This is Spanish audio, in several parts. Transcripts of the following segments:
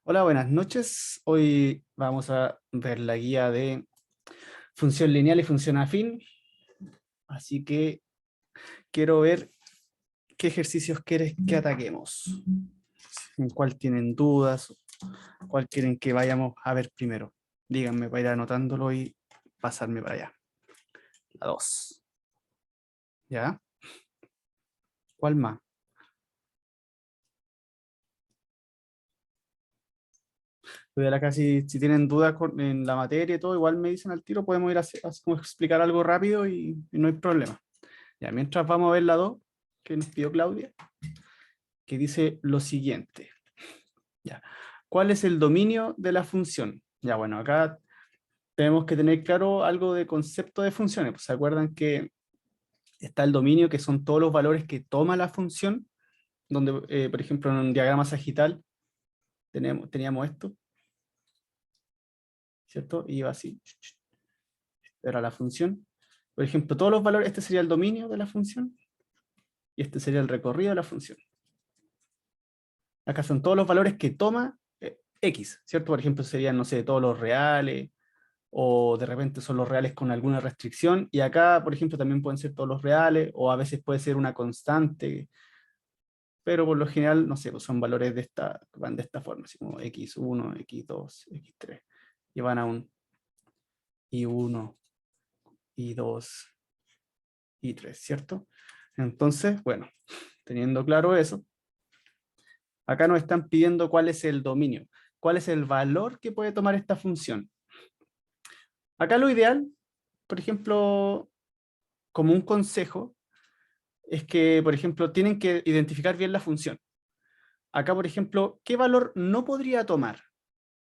Hola, buenas noches. Hoy vamos a ver la guía de función lineal y función afín. Así que quiero ver qué ejercicios quieres que ataquemos. ¿En cuál tienen dudas? ¿Cuál quieren que vayamos a ver primero? Díganme para ir anotándolo y pasarme para allá. La 2. ¿Ya? ¿Cuál más? Voy a la casi, si tienen dudas en la materia y todo, igual me dicen al tiro, podemos ir a como explicar algo rápido y no hay problema. Ya, mientras vamos a ver la 2 que nos pidió Claudia, que dice lo siguiente. Ya. ¿Cuál es el dominio de la función? Ya, bueno, acá tenemos que tener claro algo de concepto de funciones. Pues, ¿se acuerdan que está el dominio, que son todos los valores que toma la función? Donde, por ejemplo, en un diagrama sagital teníamos esto, ¿cierto? Y iba así. Era la función. Por ejemplo, todos los valores, este sería el dominio de la función y este sería el recorrido de la función. Acá son todos los valores que toma X, ¿cierto? Por ejemplo, serían, no sé, todos los reales, o de repente son los reales con alguna restricción, y acá, por ejemplo, también pueden ser todos los reales, o a veces puede ser una constante, pero por lo general, no sé, pues son valores de van de esta forma, así como x1, x2, x3, y van a un y1, y2, y3, ¿cierto? Entonces, bueno, teniendo claro eso, acá nos están pidiendo cuál es el dominio, cuál es el valor que puede tomar esta función. Acá lo ideal, por ejemplo, como un consejo, es que, por ejemplo, tienen que identificar bien la función. Acá, por ejemplo, ¿qué valor no podría tomar?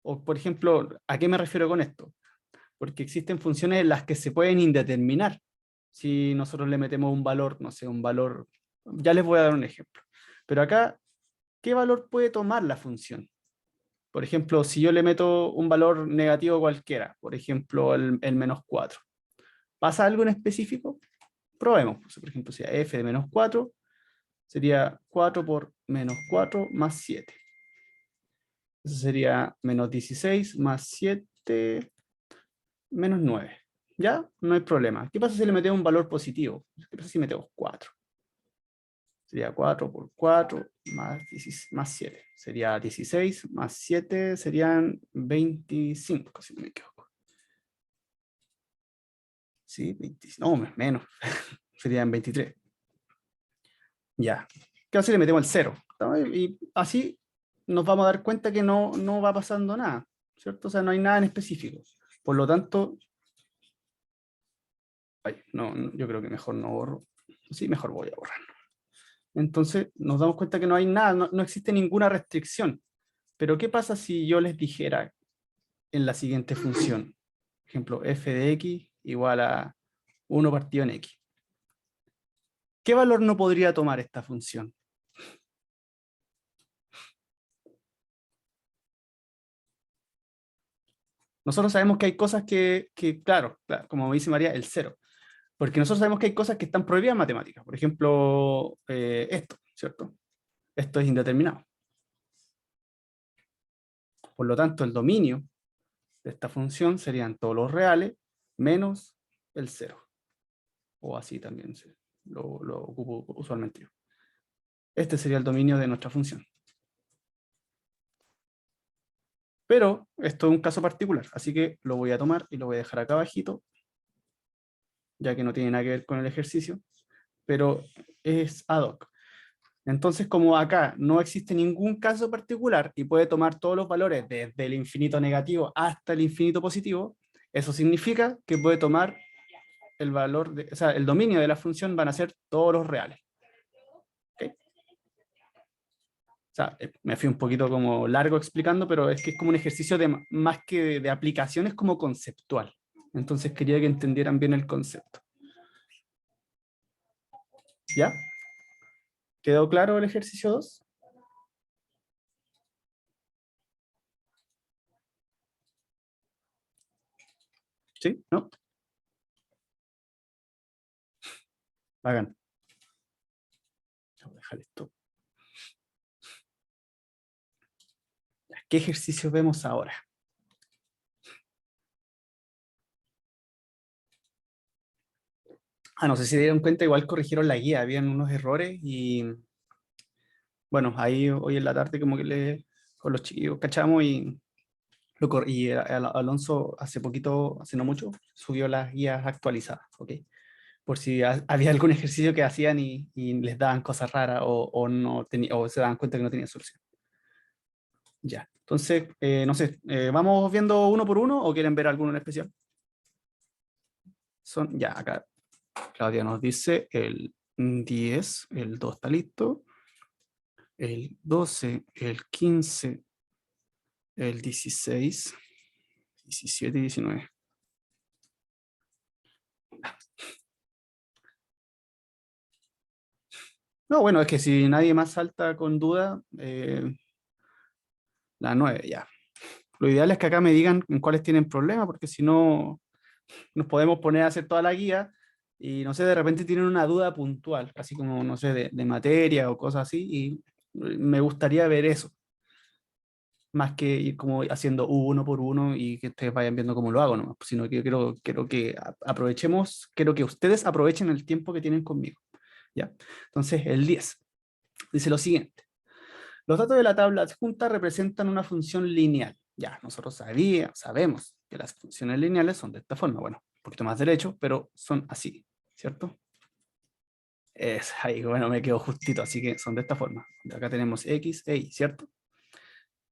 O, por ejemplo, ¿a qué me refiero con esto? Porque existen funciones en las que se pueden indeterminar. Si nosotros le metemos un valor, no sé, un valor, ya les voy a dar un ejemplo. Pero acá, ¿qué valor puede tomar la función? Por ejemplo, si yo le meto un valor negativo cualquiera, por ejemplo, el -4, ¿pasa algo en específico? Probemos. Por ejemplo, si f de -4 sería 4 por -4 más 7. Eso sería -16 más 7 -9. ¿Ya? No hay problema. ¿Qué pasa si le metemos un valor positivo? ¿Qué pasa si metemos 4? Sería 4 por 4 más, 16, más 7. Sería 16 más 7 serían 25, si no me equivoco. Sí, 25, no, menos. Serían 23. Ya. ¿Qué pasa si le metemos el 0? Y así nos vamos a dar cuenta que no va pasando nada, ¿cierto? O sea, no hay nada en específico. Por lo tanto, yo creo que mejor no borro. Sí, mejor voy a borrar. Entonces, nos damos cuenta que no hay nada, no existe ninguna restricción. Pero, ¿qué pasa si yo les dijera en la siguiente función? Por ejemplo, f de x igual a 1 partido en x. ¿Qué valor no podría tomar esta función? Nosotros sabemos que hay cosas claro, como dice María, el cero. Porque nosotros sabemos que hay cosas que están prohibidas en matemáticas. Por ejemplo, esto, ¿cierto? Esto es indeterminado. Por lo tanto, el dominio de esta función serían todos los reales menos el cero. O así también lo ocupo usualmente yo. Este sería el dominio de nuestra función. Pero esto es un caso particular, así que lo voy a tomar y lo voy a dejar acá abajito, ya que no tiene nada que ver con el ejercicio, pero es ad hoc. Entonces, como acá no existe ningún caso particular y puede tomar todos los valores desde el infinito negativo hasta el infinito positivo, eso significa que puede tomar el valor, o sea, el dominio de la función van a ser todos los reales. ¿Okay? O sea, me fui un poquito como largo explicando, pero es que es como un ejercicio más que de aplicaciones como conceptual. Entonces quería que entendieran bien el concepto. ¿Ya? ¿Quedó claro el ejercicio 2? ¿Sí? ¿No? Hagan. Voy a dejar esto. ¿Qué ejercicio vemos ahora? No sé si se dieron cuenta, igual corrigieron la guía, habían unos errores y bueno, ahí hoy en la tarde como que con los chiquillos cachamos y, Alonso hace poquito, hace no mucho, subió las guías actualizadas, ¿ok? Por si había algún ejercicio que hacían y les daban cosas raras no o se daban cuenta que no tenía solución. Ya, entonces, no sé, ¿vamos viendo uno por uno o quieren ver alguno en especial? Ya, acá Claudia nos dice el 10, el 2 está listo, el 12, el 15, el 16, 17 y 19. No, bueno, es que si nadie más salta con duda, la 9 ya. Lo ideal es que acá me digan en cuáles tienen problemas, porque si no, nos podemos poner a hacer toda la guía y, no sé, de repente tienen una duda puntual, así como, no sé, de materia o cosas así, y me gustaría ver eso, más que ir como haciendo uno por uno y que ustedes vayan viendo cómo lo hago, ¿no? Sino que yo quiero que aprovechemos, quiero que ustedes aprovechen el tiempo que tienen conmigo, ¿ya? Entonces, el 10 dice lo siguiente. Los datos de la tabla adjunta representan una función lineal. Ya, nosotros sabemos que las funciones lineales son de esta forma. Bueno, un poquito más derecho, pero son así, ¿cierto? Es ahí, bueno, me quedo justito, así que son de esta forma. Acá tenemos X e Y, ¿cierto?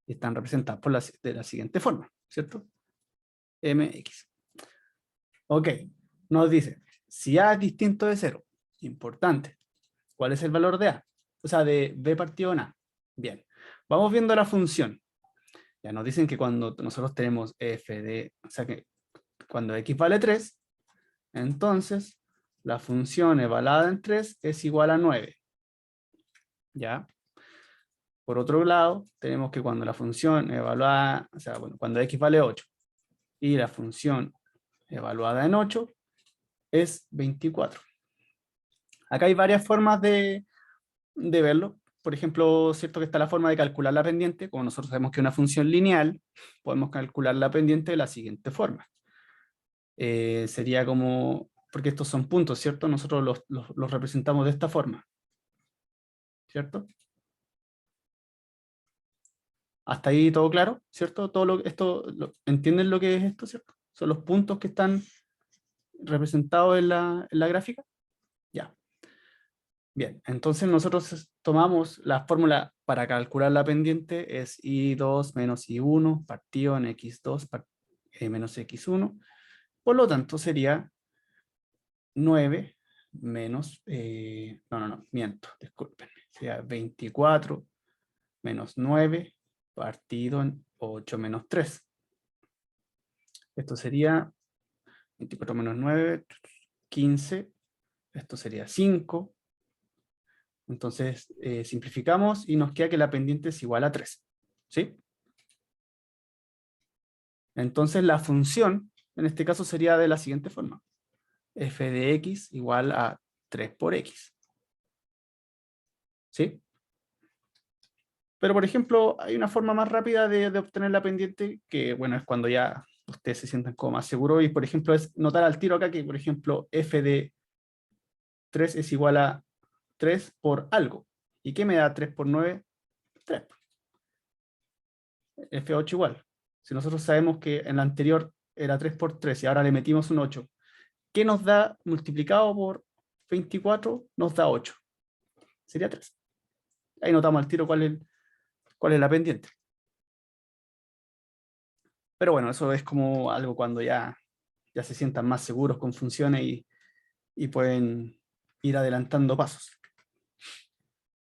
Y están representadas de la siguiente forma, ¿cierto? MX. Ok, nos dice, si A es distinto de 0, importante, ¿cuál es el valor de A? O sea, de B partido en A. Bien, vamos viendo la función. Ya nos dicen que cuando nosotros tenemos f de, o sea que cuando x vale 3, entonces la función evaluada en 3 es igual a 9. ¿Ya? Por otro lado, tenemos que cuando la función evaluada, o sea, bueno, cuando x vale 8 y la función evaluada en 8 es 24. Acá hay varias formas de verlo. Por ejemplo, cierto que está la forma de calcular la pendiente. Como nosotros sabemos que es una función lineal, podemos calcular la pendiente de la siguiente forma. Sería como, porque estos son puntos, ¿cierto? Nosotros los representamos de esta forma, ¿cierto? Hasta ahí todo claro, ¿cierto? ¿Entienden lo que es esto, cierto? Son los puntos que están representados en la gráfica. Ya. Bien, entonces nosotros tomamos la fórmula para calcular la pendiente, es I2 menos I1 partido en X2 menos X1. Por lo tanto, sería 9 menos, no, miento, disculpen, sería 24 menos 9 partido en 8 menos 3. Esto sería 24 menos 9, 15. Esto sería 5. Entonces simplificamos y nos queda que la pendiente es igual a 3. ¿Sí? Entonces la función, en este caso, sería de la siguiente forma. F de x igual a 3 por x. ¿Sí? Pero, por ejemplo, hay una forma más rápida de obtener la pendiente, que, bueno, es cuando ya ustedes se sientan como más seguros, y, por ejemplo, es notar al tiro acá que, por ejemplo, f de 3 es igual a 3 por algo. ¿Y qué me da 3 por 9? 3. F8 igual. Si nosotros sabemos que en la anterior era 3 por 3 y ahora le metimos un 8, ¿qué nos da multiplicado por 24? Nos da 8. Sería 3. Ahí notamos al tiro cuál es la pendiente. Pero bueno, eso es como algo cuando ya se sientan más seguros con funciones y pueden ir adelantando pasos.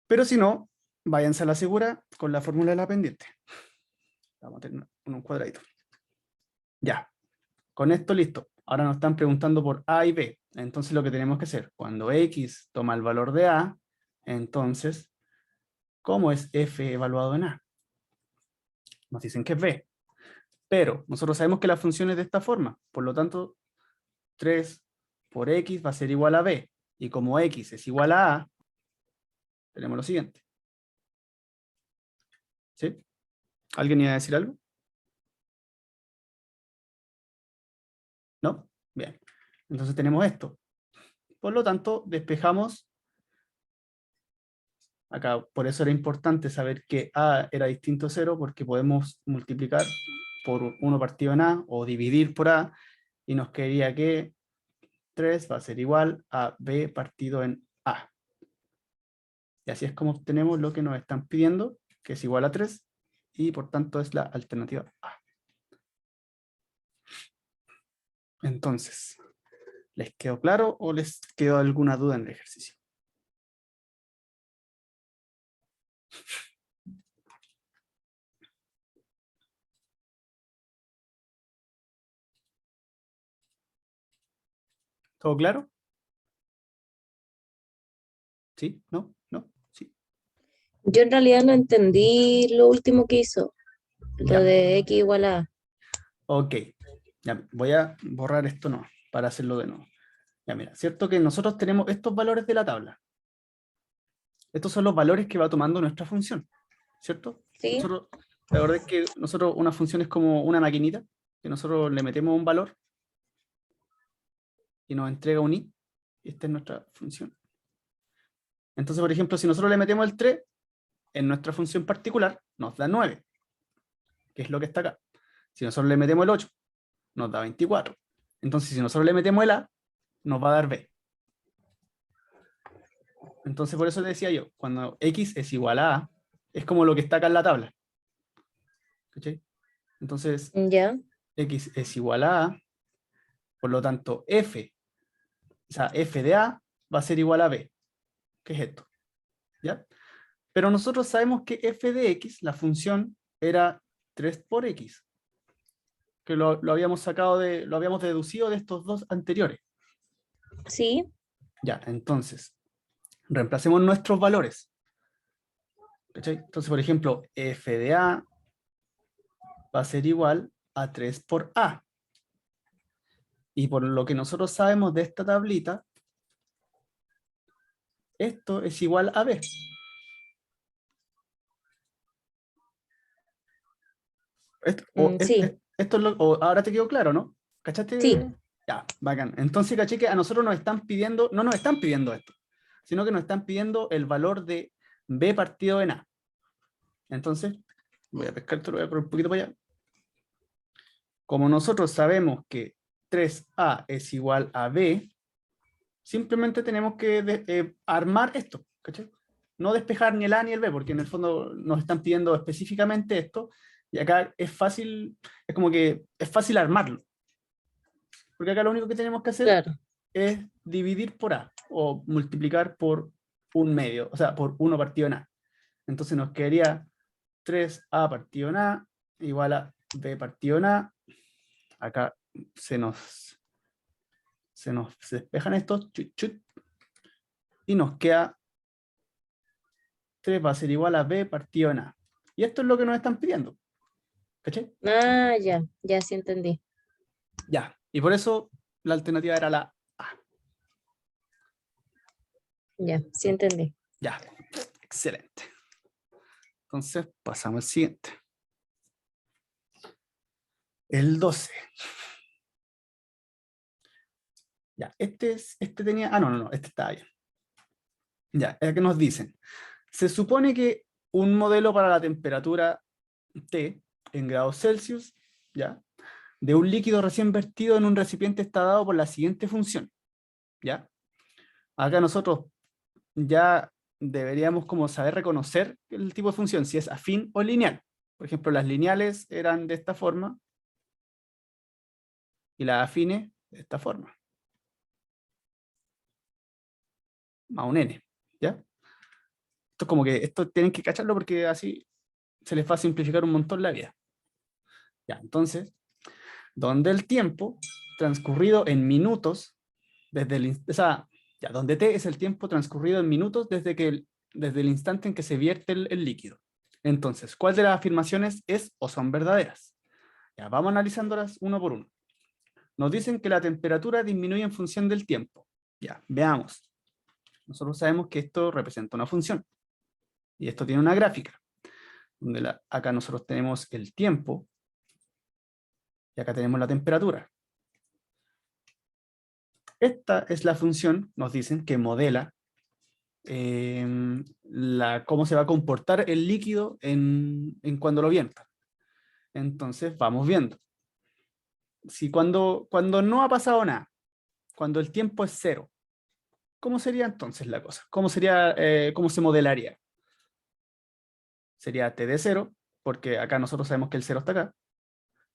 Pero si no, váyanse a la segura con la fórmula de la pendiente. Vamos a tener un cuadradito. Ya, con esto listo. Ahora nos están preguntando por A y B. Entonces lo que tenemos que hacer, cuando X toma el valor de A, entonces, ¿cómo es F evaluado en A? Nos dicen que es B. Pero nosotros sabemos que la función es de esta forma. Por lo tanto, 3 por X va a ser igual a B. Y como X es igual a A, tenemos lo siguiente. ¿Sí? ¿Alguien iba a decir algo? ¿No? Bien. Entonces tenemos esto. Por lo tanto, despejamos. Acá, por eso era importante saber que A era distinto a 0, porque podemos multiplicar por 1 partido en A o dividir por A, y nos quedaría que 3 va a ser igual a B partido en A. Y así es como obtenemos lo que nos están pidiendo, que es igual a 3, y por tanto es la alternativa A. Entonces, ¿les quedó claro o les quedó alguna duda en el ejercicio? ¿Todo claro? ¿Sí? ¿No? ¿No? ¿Sí? Yo en realidad no entendí lo último que hizo, lo Ya. de x igual a. Ok. Ya, voy a borrar esto no, para hacerlo de nuevo. Ya mira, cierto que nosotros tenemos estos valores de la tabla. Estos son los valores que va tomando nuestra función, ¿cierto? ¿Sí? Nosotros, la verdad es que nosotros una función es como una maquinita, que nosotros le metemos un valor y nos entrega un i, y esta es nuestra función. Entonces, por ejemplo, si nosotros le metemos el 3, en nuestra función particular nos da 9, que es lo que está acá. Si nosotros le metemos el 8, nos da 24. Entonces, si nosotros le metemos el a, nos va a dar b. Entonces, por eso te decía yo, cuando x es igual a, es como lo que está acá en la tabla. ¿Cachai? Entonces, Ya. x es igual a, por lo tanto, f, o sea, f de a va a ser igual a b. ¿Qué es esto? ¿Ya? Pero nosotros sabemos que f de x, la función, era 3 por x, que lo habíamos sacado lo habíamos deducido de estos dos anteriores. Sí. Ya, entonces, reemplacemos nuestros valores. ¿Cachai? Entonces, por ejemplo, f de a va a ser igual a 3 por a. Y por lo que nosotros sabemos de esta tablita, esto es igual a b. Sí. Esto es ahora te quedó claro, ¿no? Sí. ¿Cachaste? Ya, bacán. Entonces, caché que a nosotros nos están pidiendo, no nos están pidiendo esto, sino que nos están pidiendo el valor de b partido en a. Entonces, voy a pescar esto, lo voy a poner un poquito para allá. Como nosotros sabemos que 3a es igual a b, simplemente tenemos que armar esto, ¿cachai? No despejar ni el a ni el b, porque en el fondo nos están pidiendo específicamente esto, y acá es fácil, es como que es fácil armarlo. Porque acá lo único que tenemos que hacer Claro. es dividir por a, o multiplicar por un medio, o sea, por 1 partido en a. Entonces nos quedaría 3a partido en a igual a b partido en a. Acá se despejan estos, chut, chut, y nos queda 3 va a ser igual a b partido en a. Y esto es lo que nos están pidiendo. ¿Cachai? Ah, ya. Ya sí entendí. Ya. Y por eso la alternativa era la A. Ya, sí entendí. Ya. Excelente. Entonces pasamos al siguiente. El 12. Ya, este tenía. Ah, no, este estaba bien. Ya, es que nos dicen. Se supone que un modelo para la temperatura T en grados Celsius, ¿ya? De un líquido recién vertido en un recipiente está dado por la siguiente función, ¿ya? Acá nosotros ya deberíamos como saber reconocer el tipo de función, si es afín o lineal. Por ejemplo, las lineales eran de esta forma y las afines de esta forma. Más un n, ¿ya? Esto es como que esto tienen que cacharlo porque así se les va a simplificar un montón la vida. Ya, entonces, donde el tiempo transcurrido en minutos, o sea, ya, donde t es el tiempo transcurrido en minutos desde el instante en que se vierte el líquido. Entonces, ¿cuál de las afirmaciones es o son verdaderas? Ya, vamos analizándolas uno por uno. Nos dicen que la temperatura disminuye en función del tiempo. Ya, veamos. Nosotros sabemos que esto representa una función. Y esto tiene una gráfica. donde acá nosotros tenemos el tiempo, y acá tenemos la temperatura. Esta es la función, nos dicen, que modela cómo se va a comportar el líquido en cuando lo vierta. Entonces vamos viendo. Si cuando no ha pasado nada, cuando el tiempo es cero, ¿cómo sería entonces la cosa? ¿Cómo se modelaría? Sería T de cero, porque acá nosotros sabemos que el cero está acá.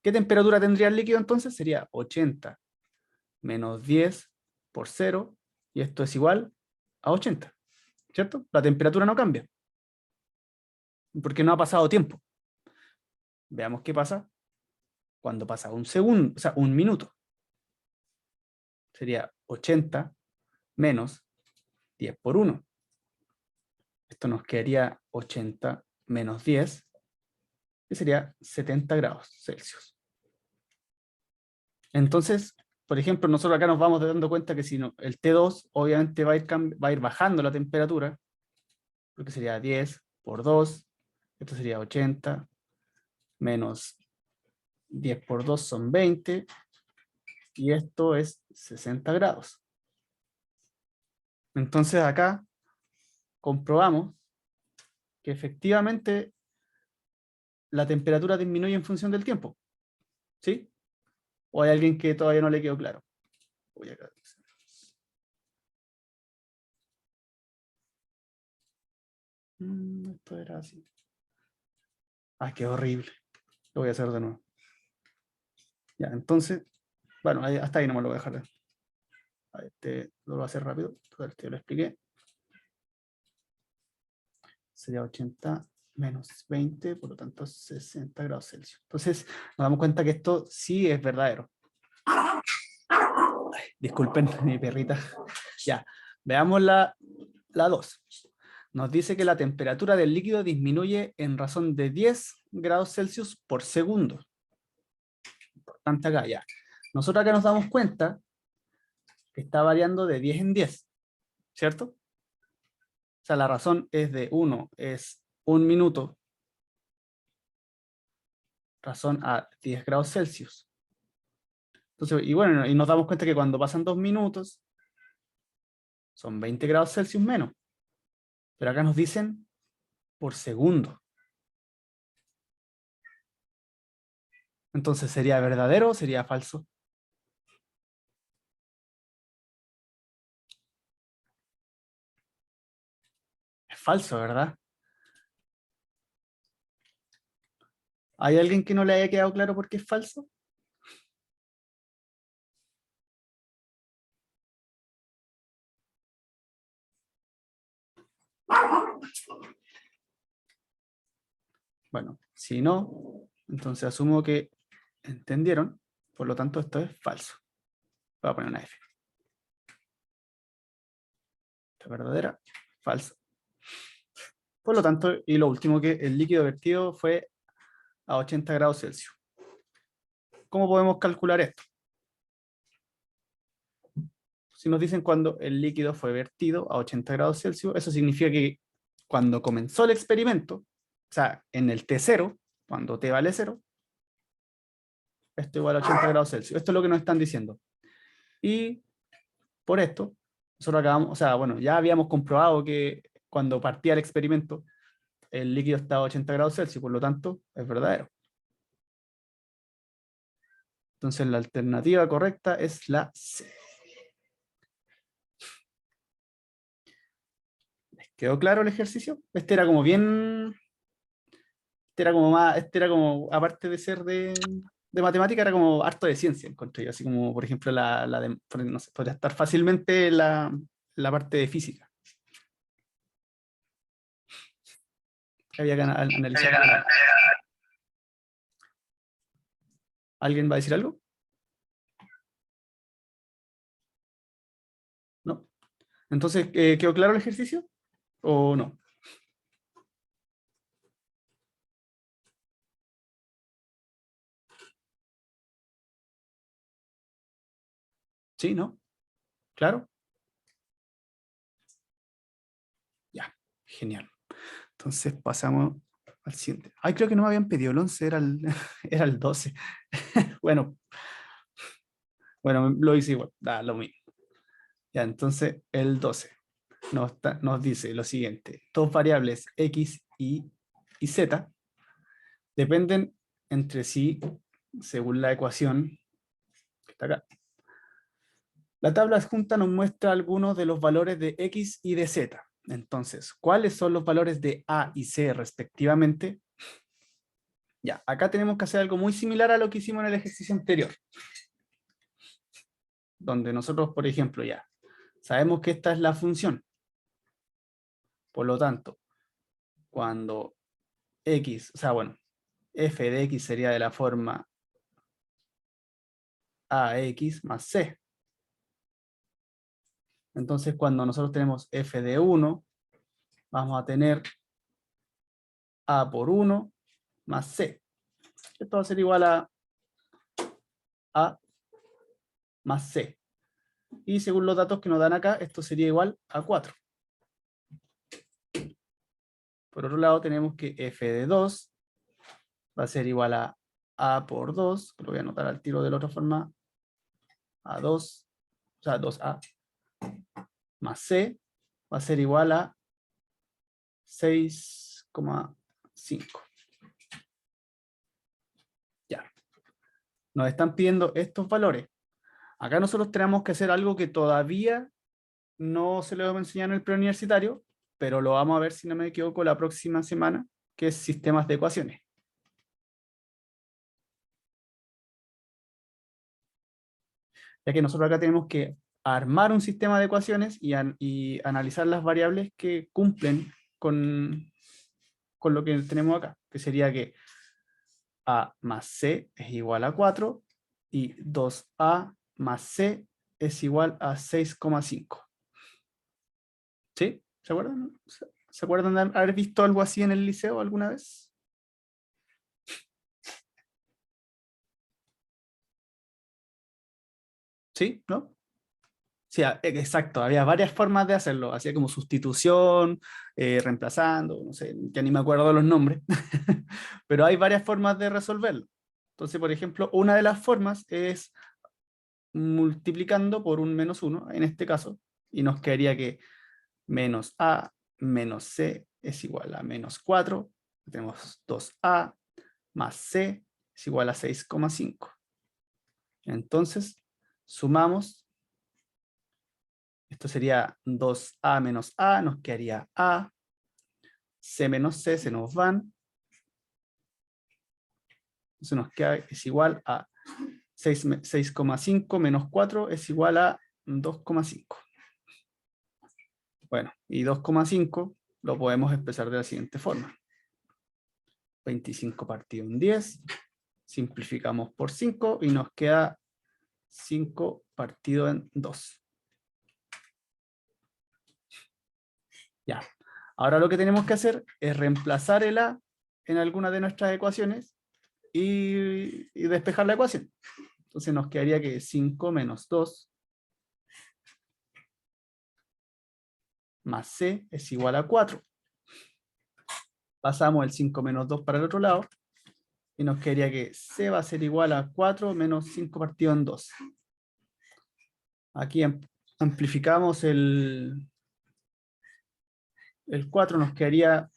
¿Qué temperatura tendría el líquido entonces? Sería 80 menos 10 por 0, y esto es igual a 80, ¿cierto? La temperatura no cambia, porque no ha pasado tiempo. Veamos qué pasa cuando pasa un segundo, o sea, un minuto. Sería 80 menos 10 por 1. Esto nos quedaría 80 menos 10, que sería 70 grados Celsius. Entonces, por ejemplo, nosotros acá nos vamos dando cuenta que si no, el T2 obviamente va a ir bajando la temperatura, porque sería 10 por 2, esto sería 80, menos 10 por 2 son 20, y esto es 60 grados. Entonces acá comprobamos que efectivamente la temperatura disminuye en función del tiempo. ¿Sí? ¿O hay alguien que todavía no le quedó claro? Voy acá. Esto era así. Ah, qué horrible. Lo voy a hacer de nuevo. Ya, entonces, bueno, hasta ahí no me lo voy a dejar. Lo voy a hacer rápido. Te lo expliqué. Sería 80 menos 20, por lo tanto 60 grados Celsius. Entonces, nos damos cuenta que esto sí es verdadero. Ay, disculpen, mi perrita. Ya, veamos la 2. Nos dice que la temperatura del líquido disminuye en razón de 10 grados Celsius por segundo. Importante acá, ya. Nosotros acá nos damos cuenta que está variando de 10 en 10, ¿cierto? O sea, la razón es de 1 es 1 minuto, razón a 10 grados Celsius. Entonces, y bueno, y nos damos cuenta que cuando pasan 2 minutos, son 20 grados Celsius menos. Pero acá nos dicen por segundo. Entonces, ¿sería verdadero o sería falso? Es falso, ¿verdad? ¿Hay alguien que no le haya quedado claro por qué es falso? Bueno, si no, entonces asumo que entendieron, por lo tanto esto es falso. Voy a poner una F. Esta es verdadera, falso. Por lo tanto, y lo último, que el líquido vertido fue a 80 grados Celsius. ¿Cómo podemos calcular esto? Si nos dicen cuando el líquido fue vertido a 80 grados Celsius, eso significa que cuando comenzó el experimento, o sea, en el T0, cuando T vale 0, esto igual a 80 grados Celsius. Esto es lo que nos están diciendo. Y por esto, nosotros acabamos, o sea, bueno, ya habíamos comprobado que cuando partía el experimento, el líquido estaba a 80 grados Celsius, por lo tanto, es verdadero. Entonces la alternativa correcta es la C. ¿Les quedó claro el ejercicio? Este era como bien... Este era como, aparte de ser de matemática, era como harto de ciencia, encontré yo. Así como, por ejemplo, no sé, podría estar fácilmente la parte de física. Que había que analizar. ¿Alguien va a decir algo? ¿No? Entonces, ¿quedó claro el ejercicio? ¿O no? ¿Sí? ¿No? ¿Claro? Ya, genial. Entonces pasamos al siguiente. Ay, creo que no me habían pedido el 11, era el, era el 12. Bueno, lo hice igual, da lo mismo. Ya, entonces el 12 nos dice lo siguiente. Dos variables x y z dependen entre sí según la ecuación que está acá. La tabla adjunta nos muestra algunos de los valores de x y de z. Entonces, ¿cuáles son los valores de a y c respectivamente? Ya, acá tenemos que hacer algo muy similar a lo que hicimos en el ejercicio anterior. Donde nosotros, por ejemplo, ya sabemos que esta es la función. Por lo tanto, cuando x, o sea, bueno, f de x sería de la forma ax más c. Entonces, cuando nosotros tenemos f de 1, vamos a tener a por 1 más c. Esto va a ser igual a más c. Y según los datos que nos dan acá, esto sería igual a 4. Por otro lado, tenemos que f de 2 va a ser igual a por 2, lo voy a anotar al tiro de la otra forma, a 2, o sea, 2a, más c, va a ser igual a 6,5. Ya. Nos están pidiendo estos valores. Acá nosotros tenemos que hacer algo que todavía no se lo hemos enseñado en el preuniversitario, pero lo vamos a ver, si no me equivoco, la próxima semana, que es sistemas de ecuaciones. Ya que nosotros acá tenemos que armar un sistema de ecuaciones y analizar las variables que cumplen con lo que tenemos acá, que sería que a más c es igual a 4 y 2a más c es igual a 6,5. ¿Sí? ¿Se acuerdan? ¿Se acuerdan de haber visto algo así en el liceo alguna vez? ¿Sí? ¿No? Sí, exacto. Había varias formas de hacerlo. Hacía como sustitución, reemplazando, no sé, ya ni me acuerdo de los nombres. Pero hay varias formas de resolverlo. Entonces, por ejemplo, una de las formas es multiplicando por un menos 1, en este caso, y nos quedaría que menos a menos c es igual a menos 4. Tenemos 2a más c es igual a 6,5. Entonces, sumamos. Esto sería 2a menos a, nos quedaría a. C menos c se nos van. Entonces nos queda, es igual a 6,5 menos 4 es igual a 2,5. Bueno, y 2,5 lo podemos expresar de la siguiente forma. 25 partido en 10. Simplificamos por 5 y nos queda 5 partido en 2. Ya. Ahora lo que tenemos que hacer es reemplazar el a en alguna de nuestras ecuaciones y despejar la ecuación. Entonces nos quedaría que 5 menos 2 más c es igual a 4. Pasamos el 5 menos 2 para el otro lado y nos quedaría que c va a ser igual a 4 menos 5 partido en 2. Aquí amplificamos el 4, nos quedaría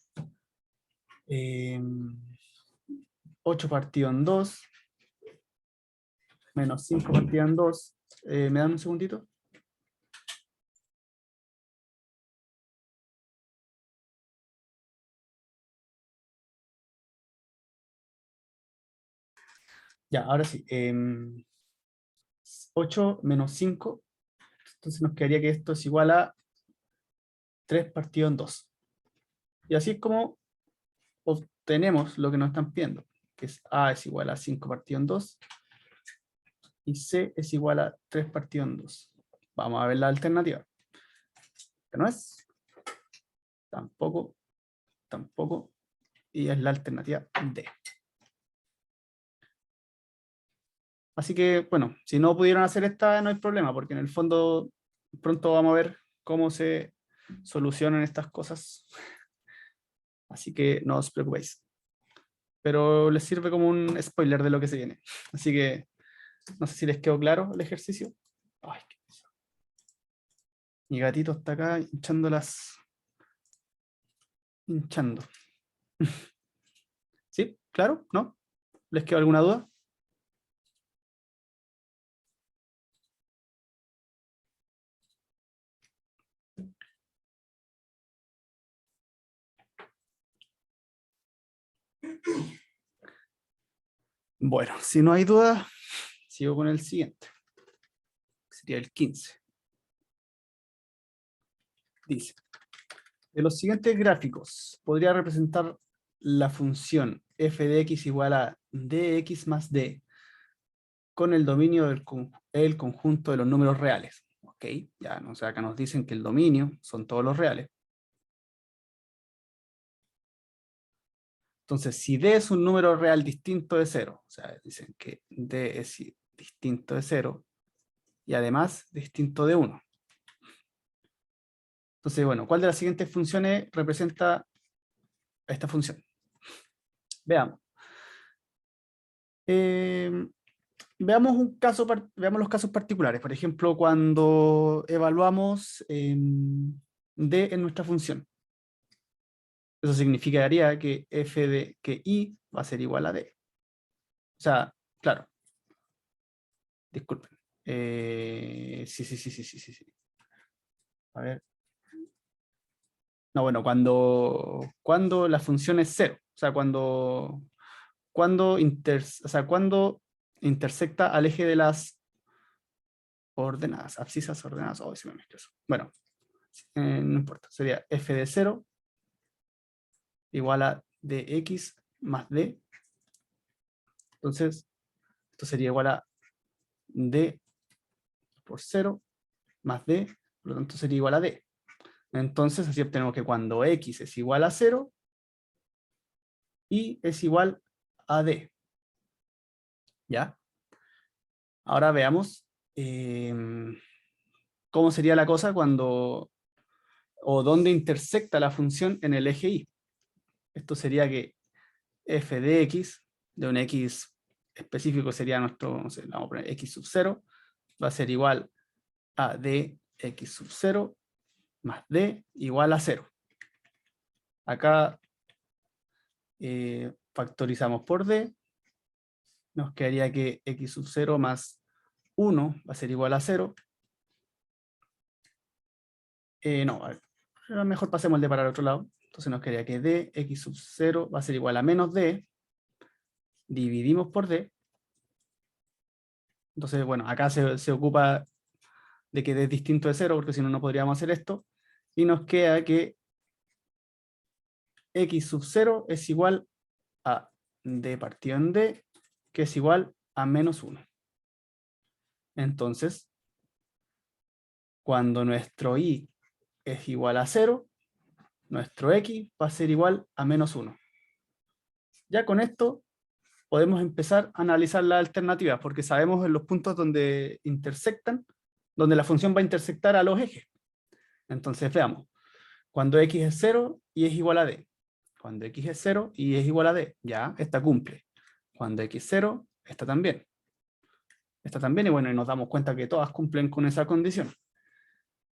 8 partido en 2 menos 5 partido en 2. ¿Me dan un segundito? Ya, ahora sí. 8 menos 5. Entonces nos quedaría que esto es igual a 3 partido en 2. Y así es como obtenemos lo que nos están pidiendo, que es a es igual a 5 partido en 2 y c es igual a 3 partido en 2. Vamos a ver la alternativa. ¿Que no es? Tampoco, tampoco, y es la alternativa D. Así que, bueno, si no pudieron hacer esta, no hay problema, porque en el fondo pronto vamos a ver cómo se solucionan estas cosas. Así que no os preocupéis. pero les sirve como un spoiler de lo que se viene. Así que no sé si les quedó claro el ejercicio. Ay, mi gatito está acá hinchando. ¿Sí? ¿Claro? ¿No? ¿Les quedó alguna duda? Bueno, si no hay duda, sigo con el siguiente. Sería el 15. Dice, de los siguientes gráficos, podría representar la función f de x igual a dx más d con el dominio del conjunto de los números reales. Ok, ya, o sea, acá nos dicen que el dominio son todos los reales. Entonces, si d es un número real distinto de 0, o sea, dicen que d es distinto de 0 y además distinto de 1. Entonces, bueno, ¿cuál de las siguientes funciones representa esta función? Veamos. Veamos veamos los casos particulares. Por ejemplo, cuando evaluamos d en nuestra función. Eso significaría que que i va a ser igual a d. O sea, claro, disculpen. Sí. A ver. No, bueno, cuando la función es cero. O sea, cuando intersecta al eje de las ordenadas, abscisas ordenadas. Oh, sí me mezclo eso. Bueno, no importa. Sería f de 0 igual a dx más d. Entonces, esto sería igual a d por 0 más d, por lo tanto sería igual a d. Entonces, así obtenemos que cuando x es igual a 0, y es igual a d. ¿Ya? Ahora veamos cómo sería la cosa cuando, o dónde intersecta la función en el eje y. Esto sería que f de x, de un x específico sería nuestro, no sé, vamos a poner x sub 0, va a ser igual a dx sub 0 más d igual a 0. Acá factorizamos por d, nos quedaría que x sub 0 más 1 va a ser igual a 0. No, a ver, mejor pasemos el d para el otro lado. Entonces nos quedaría que dx sub 0 va a ser igual a menos d, dividimos por d. Entonces, bueno, acá se ocupa de que d es distinto de 0, porque si no, no podríamos hacer esto. Y nos queda que x sub 0 es igual a d partido en d, que es igual a menos 1. Entonces, cuando nuestro y es igual a 0, nuestro x va a ser igual a menos 1. Ya con esto podemos empezar a analizar las alternativas, porque sabemos en los puntos donde intersectan, donde la función va a intersectar a los ejes. Entonces veamos, cuando x es 0 y es igual a d. Cuando x es 0 y es igual a d, ya, esta cumple. Cuando x es 0, esta también. Esta también, y bueno, y nos damos cuenta que todas cumplen con esa condición.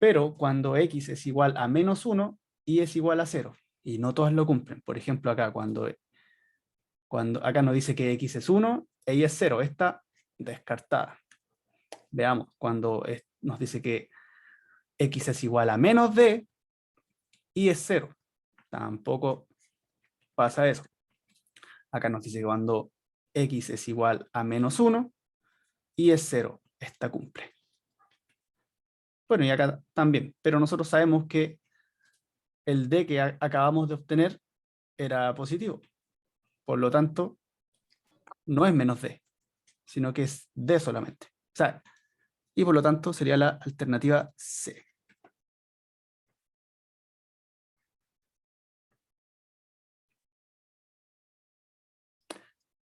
Pero cuando x es igual a menos 1, y es igual a 0. Y no todas lo cumplen. Por ejemplo, acá cuando acá nos dice que x es 1, y es 0. Esta descartada. Veamos, cuando nos dice que x es igual a menos d, y es 0. Tampoco pasa eso. Acá nos dice que cuando x es igual a menos 1, y es 0. Esta cumple. Bueno, y acá también. Pero nosotros sabemos que el d que acabamos de obtener era positivo. Por lo tanto, no es menos d, sino que es d solamente. O sea, y por lo tanto sería la alternativa C.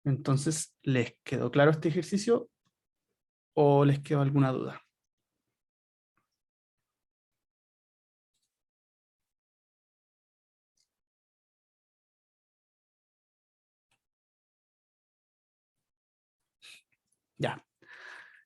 Entonces, ¿les quedó claro este ejercicio o les quedó alguna duda? Ya.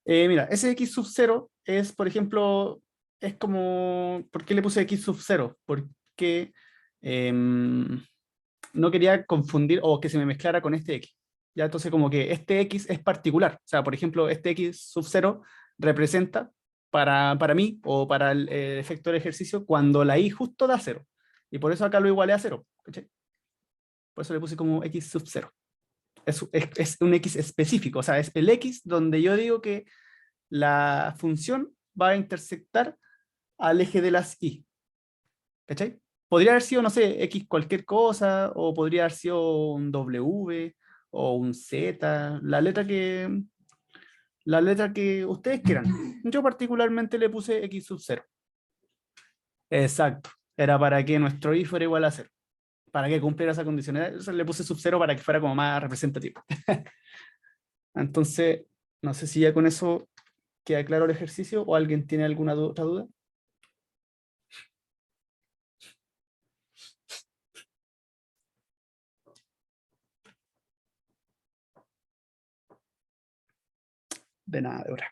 Mira, ese x sub 0 es, por ejemplo, es como, ¿por qué le puse x sub 0? Porque no quería confundir o que se me mezclara con este x. Ya, entonces como que este x es particular. O sea, por ejemplo, este x sub 0 representa para mí o para el efecto del ejercicio cuando la y justo da 0. Y por eso acá lo igualé a 0. ¿Cachai? Por eso le puse como x sub 0. Es un x específico, o sea, es el x donde yo digo que la función va a intersectar al eje de las y. ¿Cachai? Podría haber sido, no sé, x cualquier cosa, o podría haber sido un w, o un z, la letra que ustedes quieran. Yo particularmente le puse x sub 0. Exacto. Era para que nuestro y fuera igual a 0. Para que cumpliera esa condición. Le puse sub 0 para que fuera como más representativo. Entonces, no sé si ya con eso queda claro el ejercicio o alguien tiene alguna otra duda. De nada, de hora.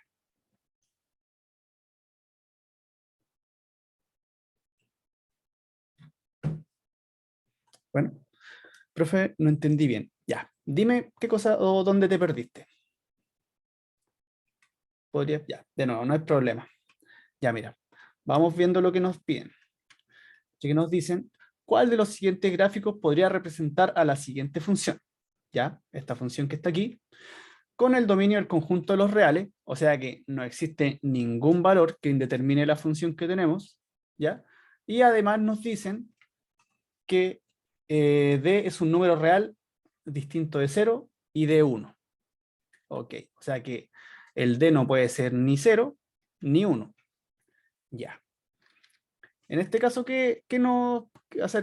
Bueno, profe, no entendí bien. Ya, dime qué cosa o dónde te perdiste. Podría, ya, de nuevo, no hay problema. Ya, mira, vamos viendo lo que nos piden. Así que nos dicen, ¿cuál de los siguientes gráficos podría representar a la siguiente función? Ya, esta función que está aquí, con el dominio del conjunto de los reales, o sea que no existe ningún valor que indetermine la función que tenemos, ¿ya? Y además nos dicen que d es un número real distinto de 0 y de 1. Ok, o sea que el d no puede ser ni 0 ni 1. Ya. En este caso,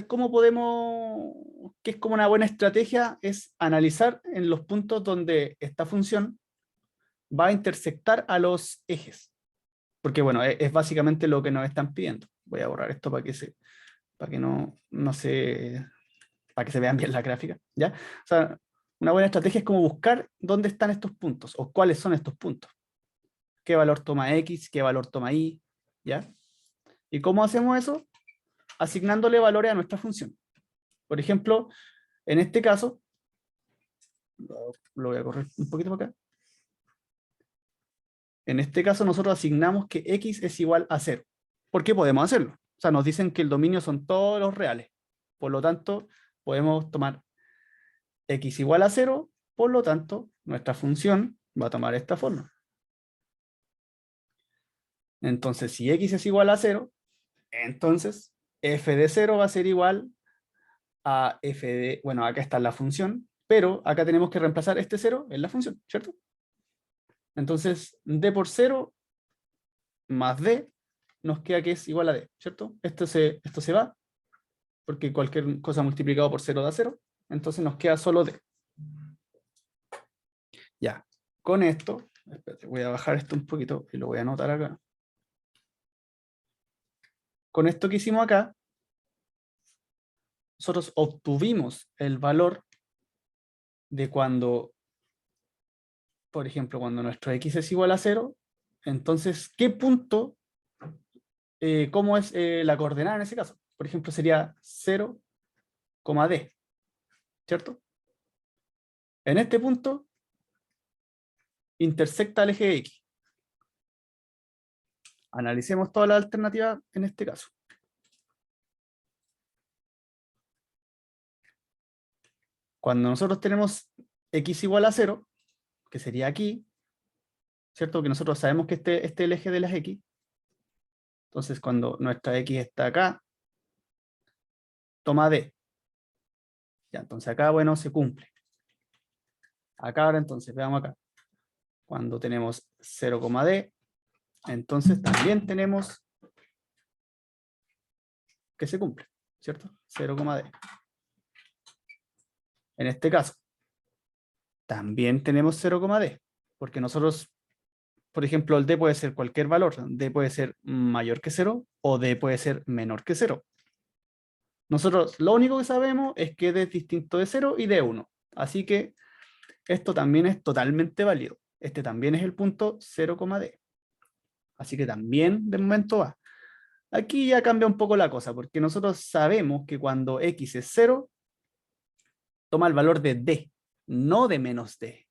¿cómo podemos, qué es como una buena estrategia? Es analizar en los puntos donde esta función va a intersectar a los ejes. Porque bueno, es básicamente lo que nos están pidiendo. Voy a borrar esto para que no se, para que se vean bien la gráfica, ¿ya? O sea, una buena estrategia es como buscar dónde están estos puntos o cuáles son estos puntos. ¿Qué valor toma X? ¿Qué valor toma Y? ¿Ya? ¿Y cómo hacemos eso? Asignándole valores a nuestra función. Por ejemplo, en este caso, lo voy a correr un poquito para acá. En este caso nosotros asignamos que X es igual a 0. ¿Por qué podemos hacerlo? O sea, nos dicen que el dominio son todos los reales. Por lo tanto, podemos tomar X igual a 0, por lo tanto, nuestra función va a tomar esta forma. Entonces, si X es igual a 0, entonces f de 0 va a ser igual a f de, bueno, acá está la función, pero acá tenemos que reemplazar este 0 en la función, ¿cierto? Entonces, d por 0 más d nos queda que es igual a d, ¿cierto? Esto se va, porque cualquier cosa multiplicado por 0 da 0, entonces nos queda solo d. Ya, con esto, espérate, voy a bajar esto un poquito y lo voy a anotar acá. Con esto que hicimos acá, nosotros obtuvimos el valor de cuando, por ejemplo, cuando nuestro x es igual a 0, entonces, ¿qué punto, cómo es la coordenada en ese caso? Por ejemplo, sería 0, d, ¿cierto? En este punto, intersecta el eje X. Analicemos todas las alternativas en este caso. Cuando nosotros tenemos x igual a 0, que sería aquí, ¿cierto? Que nosotros sabemos que este es el eje de las x. Entonces, cuando nuestra x está acá, toma d. Ya, entonces acá, bueno, se cumple. Acá ahora, entonces, veamos acá. Cuando tenemos 0, d, entonces también tenemos que se cumple, ¿cierto? 0, d. En este caso, también tenemos 0, d, porque nosotros, por ejemplo, el d puede ser cualquier valor. D puede ser mayor que 0 o d puede ser menor que 0. Nosotros lo único que sabemos es que d es distinto de 0 y de 1. Así que esto también es totalmente válido. Este también es el punto 0,d. Así que también de momento va. Aquí ya cambia un poco la cosa, porque nosotros sabemos que cuando x es 0, toma el valor de d, no de menos d.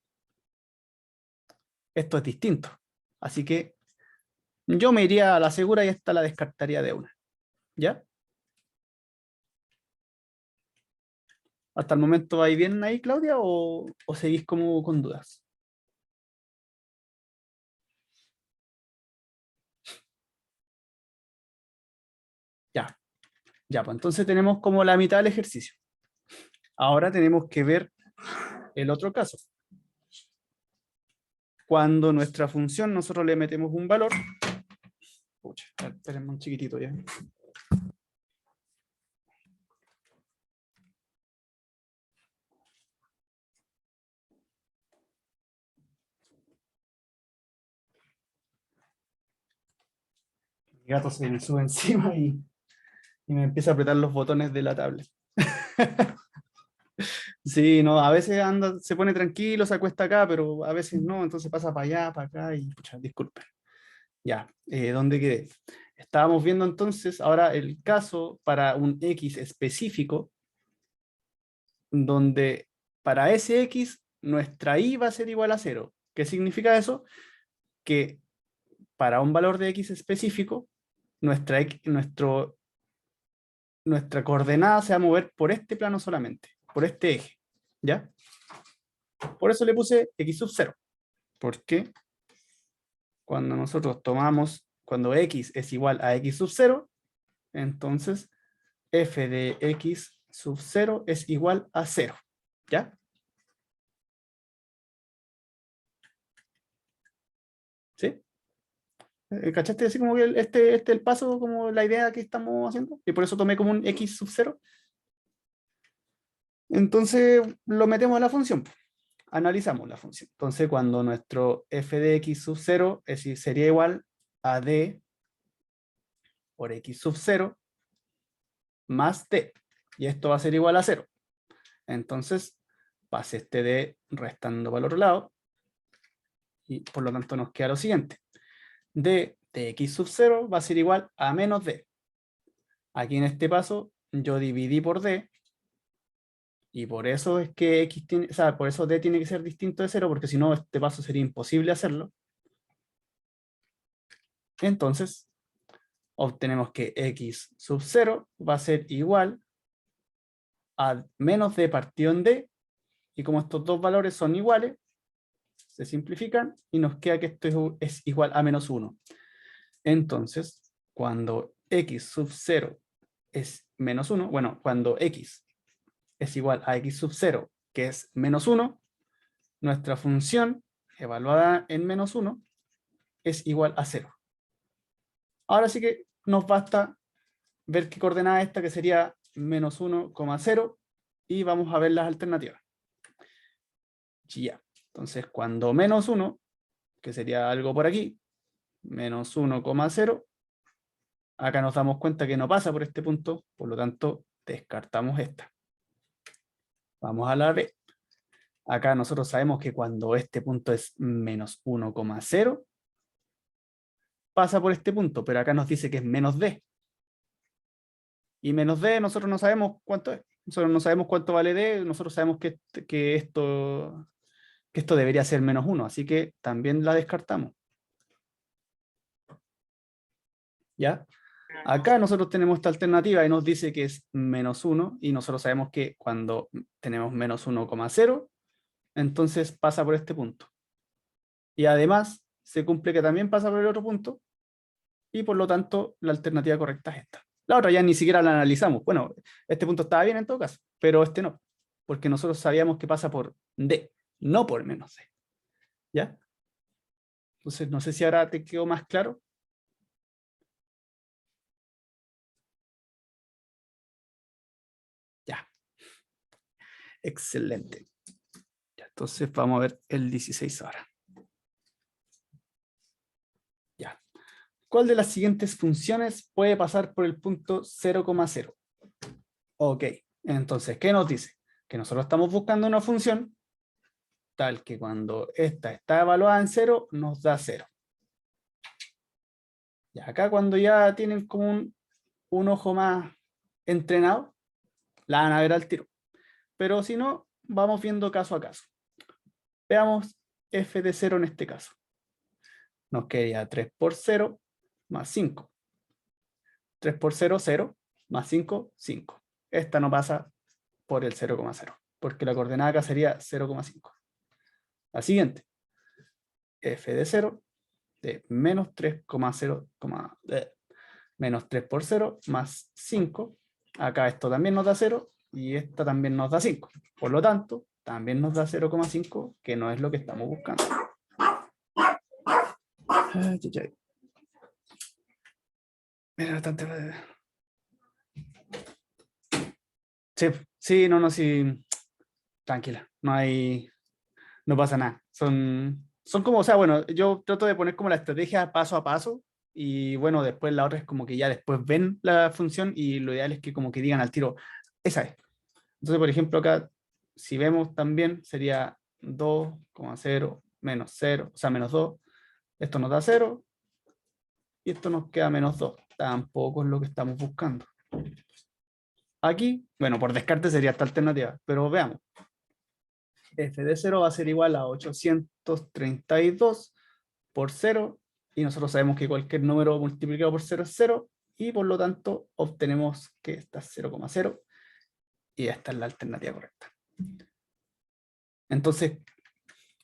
Esto es distinto. Así que yo me iría a la segura y esta la descartaría de una. ¿Ya? ¿Hasta el momento vais bien ahí, Claudia, o seguís como con dudas? Ya, ya, pues entonces tenemos como la mitad del ejercicio. Ahora tenemos que ver el otro caso. Cuando nuestra función nosotros le metemos un valor. Pucha, espérenme un chiquitito ya. Mi gato se me sube encima y me empieza a apretar los botones de la tablet. Sí, no, a veces anda, se pone tranquilo, se acuesta acá, pero a veces no, entonces pasa para allá, para acá y pucha, disculpen. Ya, ¿dónde quedé? Estábamos viendo entonces ahora el caso para un X específico, donde para ese X nuestra Y va a ser igual a 0. ¿Qué significa eso? Que para un valor de X específico, nuestra coordenada se va a mover por este plano solamente, por este eje, ¿ya? Por eso le puse X sub 0, porque cuando nosotros tomamos, cuando X es igual a X sub 0, entonces f de X sub 0 es igual a 0, ¿ya? ¿Sí? ¿Cachaste así como que este el paso, como la idea que estamos haciendo? Y por eso tomé como un X sub 0. Entonces lo metemos a la función. Analizamos la función. Entonces cuando nuestro f de X sub 0 sería igual a d por X sub 0 más d. Y esto va a ser igual a 0. Entonces pase este d restando para el otro lado. Y por lo tanto nos queda lo siguiente. D de X sub 0 va a ser igual a menos d. Aquí en este paso yo dividí por d. Y por eso es que X tiene, o sea, por eso D tiene que ser distinto de 0, porque si no, este paso sería imposible hacerlo. Entonces, obtenemos que X sub 0 va a ser igual a menos D partido en D, y como estos dos valores son iguales, se simplifican y nos queda que esto es igual a menos 1. Entonces, cuando X sub 0 es menos 1, bueno, cuando X es igual a X sub 0, que es menos 1, nuestra función evaluada en menos 1 es igual a 0. Ahora sí que nos basta ver qué coordenada es esta, que sería menos 1,0, y vamos a ver las alternativas. Ya. Entonces, cuando menos 1, que sería algo por aquí, menos 1,0, acá nos damos cuenta que no pasa por este punto, por lo tanto, descartamos esta. Vamos a la B. Acá nosotros sabemos que cuando este punto es menos 1,0, pasa por este punto, pero acá nos dice que es menos D. Y menos D nosotros no sabemos cuánto es. Nosotros no sabemos cuánto vale D, nosotros sabemos que esto debería ser menos 1, así que también la descartamos. ¿Ya? Acá nosotros tenemos esta alternativa y nos dice que es menos 1, y nosotros sabemos que cuando tenemos menos 1,0, entonces pasa por este punto. Y además se cumple que también pasa por el otro punto, y por lo tanto la alternativa correcta es esta. La otra ya ni siquiera la analizamos. Bueno, este punto estaba bien en todo caso, pero este no, porque nosotros sabíamos que pasa por D, no por menos D. ¿Ya? Entonces, no sé si ahora te quedó más claro. Ya. Excelente. Ya, entonces vamos a ver el 16 ahora. Ya. ¿Cuál de las siguientes funciones puede pasar por el punto 0,0? Ok. Entonces, ¿qué nos dice? Que nosotros estamos buscando una función tal que cuando esta está evaluada en 0, nos da 0. Y acá cuando ya tienen como un ojo más entrenado, la van a ver al tiro. Pero si no, vamos viendo caso a caso. Veamos f de 0 en este caso. Nos quedaría 3 por 0 más 5. 3 por 0, 0, más 5, 5. Esta no pasa por el 0,0, porque la coordenada acá sería 0,5. La siguiente, f de 0 de menos 3,0, menos 3 por 0 más 5. Acá esto también nos da 0 y esta también nos da 5. Por lo tanto, también nos da 0,5, que no es lo que estamos buscando. Mira, bastante. Sí, sí, no, sí. Tranquila, no pasa nada. Son como, o sea, bueno, yo trato de poner como la estrategia paso a paso y bueno, después la otra es como que ya después ven la función y lo ideal es que como que digan al tiro, esa es. Entonces, por ejemplo, acá, si vemos también, sería 2,0 menos 0, o sea, menos 2. Esto nos da 0 y esto nos queda menos 2. Tampoco es lo que estamos buscando. Aquí, bueno, por descarte sería esta alternativa, pero veamos. F de 0 va a ser igual a 832 por 0, y nosotros sabemos que cualquier número multiplicado por 0 es 0, y por lo tanto obtenemos que esta es 0,0, y esta es la alternativa correcta. Entonces,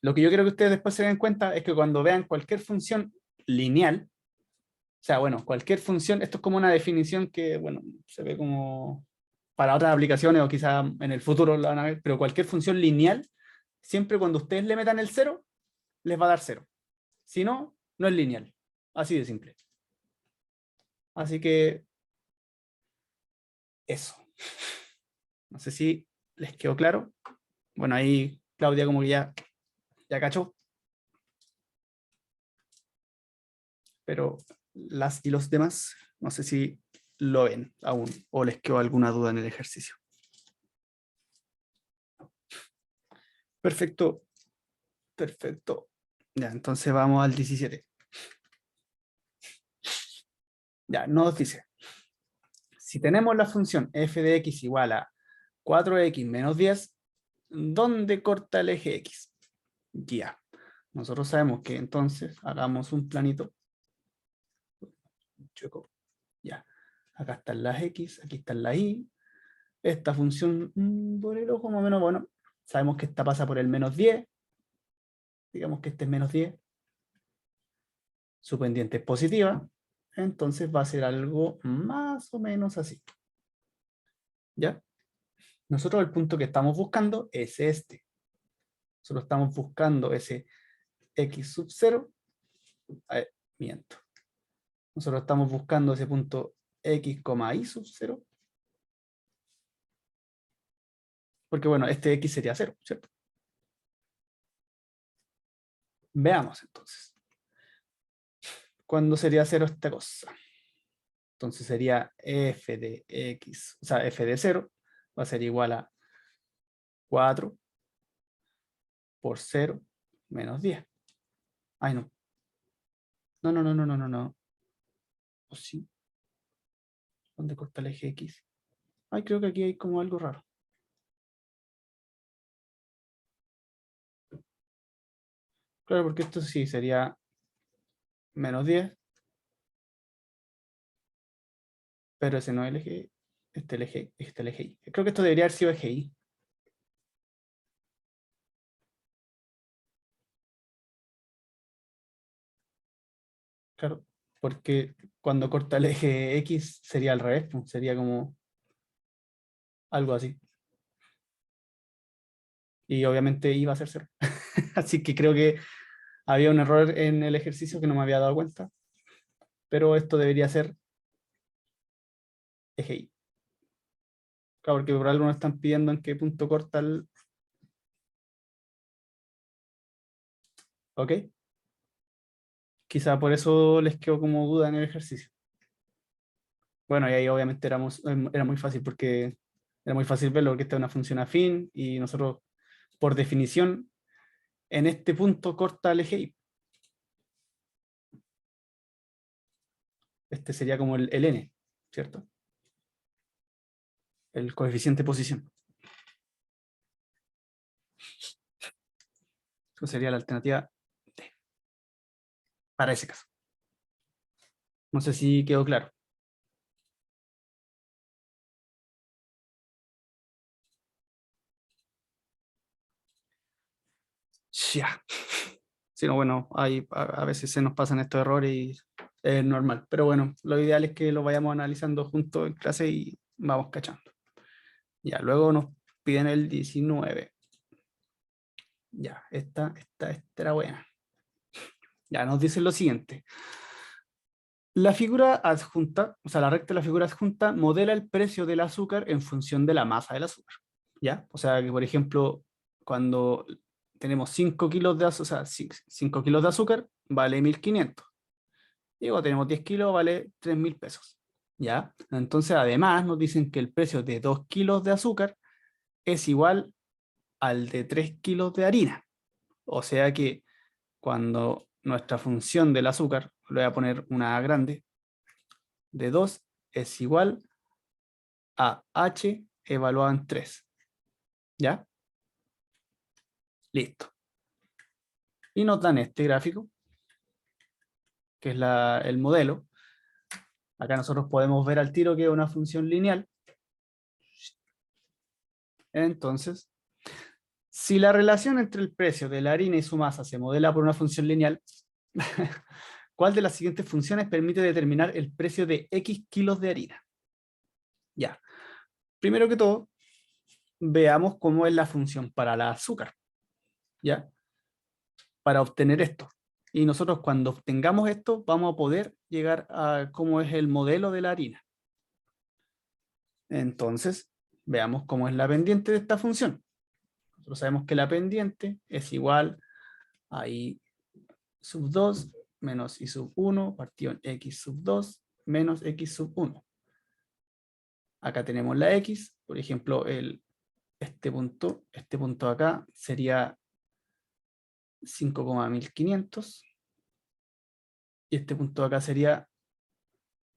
lo que yo quiero que ustedes después se den cuenta es que cuando vean cualquier función lineal, o sea, bueno, cualquier función, esto es como una definición que, bueno, se ve como para otras aplicaciones o quizá en el futuro la van a ver, pero cualquier función lineal, siempre cuando ustedes le metan el 0, les va a dar 0. Si no, no es lineal. Así de simple. Así que eso. No sé si les quedó claro. Bueno, ahí Claudia como que ya cachó. Pero las y los demás, no sé si lo ven aún o les quedó alguna duda en el ejercicio. Perfecto. Perfecto. Ya, entonces vamos al 17. Ya, nos dice, si tenemos la función f de x igual a 4x menos 10, ¿dónde corta el eje x? Ya. Nosotros sabemos que entonces hagamos un planito. Chueco. Ya. Acá están las x, aquí están las y. Esta función, por el ojo más o menos, bueno, sabemos que esta pasa por el menos 10. Digamos que este es menos 10. Su pendiente es positiva. Entonces va a ser algo más o menos así. ¿Ya? Nosotros el punto que estamos buscando es este. Nosotros estamos buscando ese x sub 0. Miento. Nosotros estamos buscando ese punto x, y sub 0. Porque bueno, este x sería 0, ¿cierto? Veamos entonces. ¿Cuándo sería 0 esta cosa? Entonces sería f de x, o sea, f de 0 va a ser igual a 4 por 0 menos 10. Ay, no. No, no, no, no, no, no, no. ¿O sí? ¿Dónde corta el eje x? Ay, creo que aquí hay como algo raro. Claro, porque esto sí sería menos 10, pero ese no es el eje, este es el eje y. Creo que esto debería haber sido eje y. Claro, porque cuando corta el eje x sería al revés, pues, sería como algo así. Y obviamente iba a ser 0. Así que creo que había un error en el ejercicio que no me había dado cuenta. Pero esto debería ser eje y. Claro, porque por algo nos están pidiendo en qué punto corta el... ¿Ok? Quizá por eso les quedó como duda en el ejercicio. Bueno, y ahí obviamente era muy fácil porque era muy fácil verlo porque esta es una función afín y nosotros, por definición, en este punto corta el eje Y. Este sería como el n, ¿cierto? El coeficiente de posición. Eso sería la alternativa D, para ese caso. No sé si quedó claro. Ya. Sí, no, bueno, a veces se nos pasan estos errores y es normal. Pero bueno, lo ideal es que lo vayamos analizando juntos en clase y vamos cachando. Ya, luego nos piden el 19. Ya, esta era buena. Ya, nos dicen lo siguiente. La figura adjunta, o sea, la recta de la figura adjunta modela el precio del azúcar en función de la masa del azúcar. ¿Ya? O sea, que por ejemplo, cuando tenemos 5 kilos de azúcar, o sea, 5 kilos de azúcar, vale 1.500. Y cuando tenemos 10 kilos, vale 3.000 pesos. ¿Ya? Entonces, además, nos dicen que el precio de 2 kilos de azúcar es igual al de 3 kilos de harina. O sea que cuando nuestra función del azúcar, le voy a poner una A grande, de 2 es igual a H evaluado en 3. ¿Ya? Listo. Y nos dan este gráfico, que es el modelo. Acá nosotros podemos ver al tiro que es una función lineal. Entonces, si la relación entre el precio de la harina y su masa se modela por una función lineal, ¿cuál de las siguientes funciones permite determinar el precio de X kilos de harina? Ya. Primero que todo, veamos cómo es la función para el azúcar. ¿Ya? Para obtener esto. Y nosotros cuando obtengamos esto, vamos a poder llegar a cómo es el modelo de la harina. Entonces, veamos cómo es la pendiente de esta función. Nosotros sabemos que la pendiente es igual a I sub 2 menos I sub 1 partido en X sub 2 menos X sub 1. Acá tenemos la X, por ejemplo, este punto acá sería 5,1500 y este punto acá sería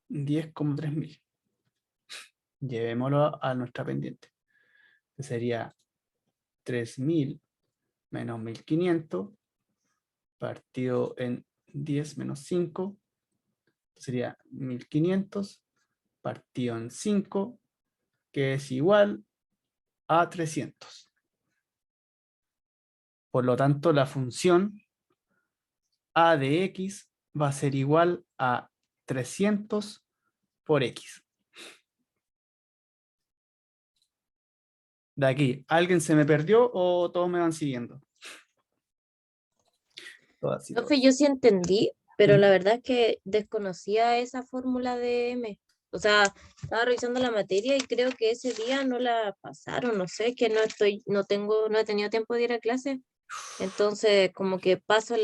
10,3000. Llevémoslo a nuestra pendiente, que sería 3000 menos 1500 partido en 10 menos 5, sería 1500 partido en 5, que es igual a 300. Por lo tanto, la función a de x va a ser igual a 300 por x. De aquí, ¿alguien se me perdió o todos me van siguiendo? Todas y Profe, todos. yo sí entendí, pero la ¿Mm? verdad es que desconocía esa fórmula de M. O sea, estaba revisando la materia y creo que ese día no la pasaron, no sé, es que no he tenido tiempo de ir a clase. Entonces, como que paso